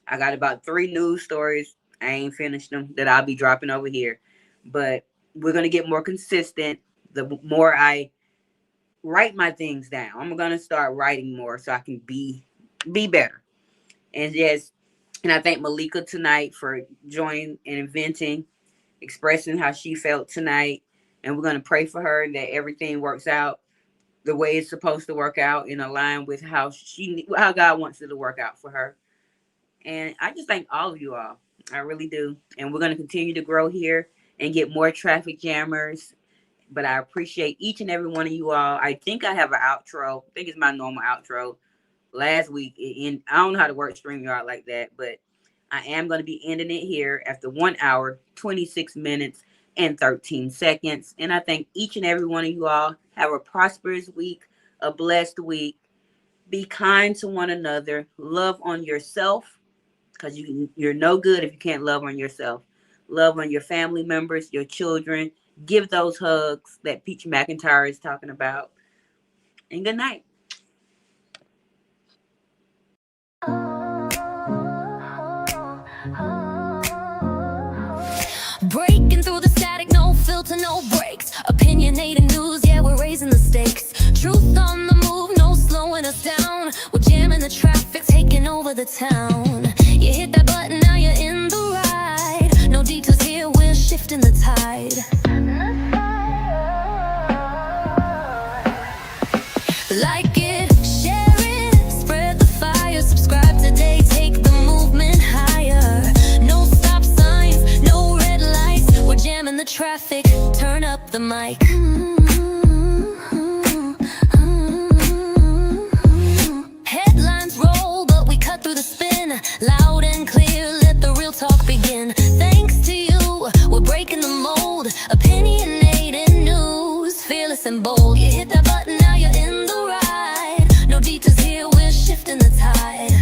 B: I got about 3 news stories. I ain't finished them that I'll be dropping over here. But we're going to get more consistent the more I write my things down. I'm going to start writing more so I can be better. And yes, and I thank Malika tonight for joining and venting, expressing how she felt tonight. And we're going to pray for her that everything works out the way it's supposed to work out, in line with how God wants it to work out for her. And I just thank all of you all. I really do. And we're going to continue to grow here and get more traffic jammers. But I appreciate each and every one of you all. I think I have an outro. I think it's my normal outro. Last week, I don't know how to work StreamYard like that, but I am going to be ending it here after 1 hour, 26 minutes, and 13 seconds. And I thank each and every one of you all. Have a prosperous week, a blessed week. Be kind to one another. Love on yourself, because you're no good if you can't love on yourself. Love on your family members, your children. Give those hugs that Peach McIntyre is talking about. And good night.
A: Breaking through the static, no filter, no breaks. Opinionated news, yeah, we're raising the stakes. Truth on the move, no slowing us down. We're jamming the traffic, taking over the town. You hit that button, now you're in the ride. No detours here, we're shifting the tide. Like it, share it, spread the fire. Subscribe today, take the movement higher. No stop signs, no red lights. We're jamming the traffic, turn up the mic. Headlines roll, but we cut through the spin. Loud and clear, let the real talk begin. Thanks to you, we're breaking the mold. Opinionated news, fearless and bold. You hit that button, now you're in the ride. No detours here, we're shifting the tide.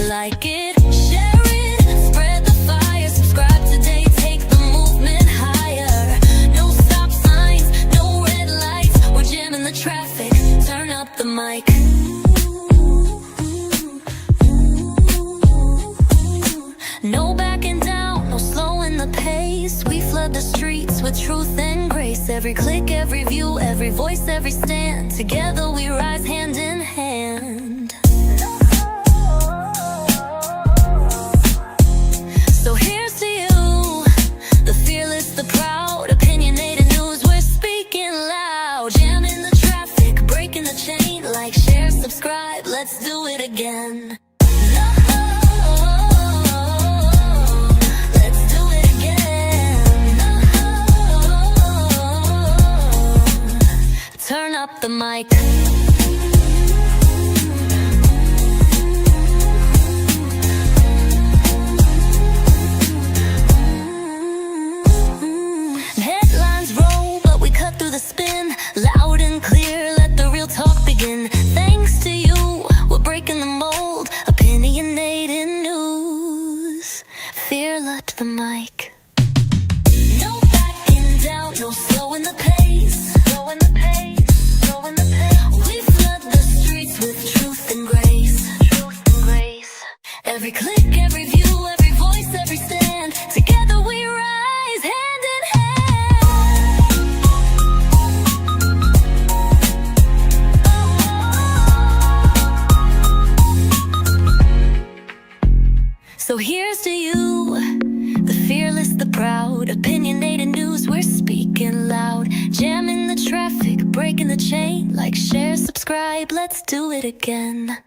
A: Like it, share it, spread the fire. Subscribe today, take the movement higher. No stop signs, no red lights. We're jamming the traffic, turn up the mic. No backing down, no slowing the pace. We flood the streets with truth and grace. Every click, every view, every voice, every stand. Together we rise hand in hand. So here's to you, the fearless, the proud. Opinionated news, we're speaking loud. Jamming the traffic, breaking the chain. Like, share, subscribe, let's do it again. Let's do it again. Turn up the mic. Headlines roll, but we cut through the spin. Loud and clear, let the real talk begin. Thanks to you, we're breaking the mold. Opinionated news, fearless the mic. No backing down, no slowing the pace. Slowing the pace, slowing the pace. We flood the streets with truth and grace. Truth and grace. Every click, every view, every voice, every stand. Together we rise hand in hand. So here's to you, the fearless, the proud, opinionated news, we're speaking loud, jamming the traffic, breaking the chain, like, share, subscribe, let's do it again.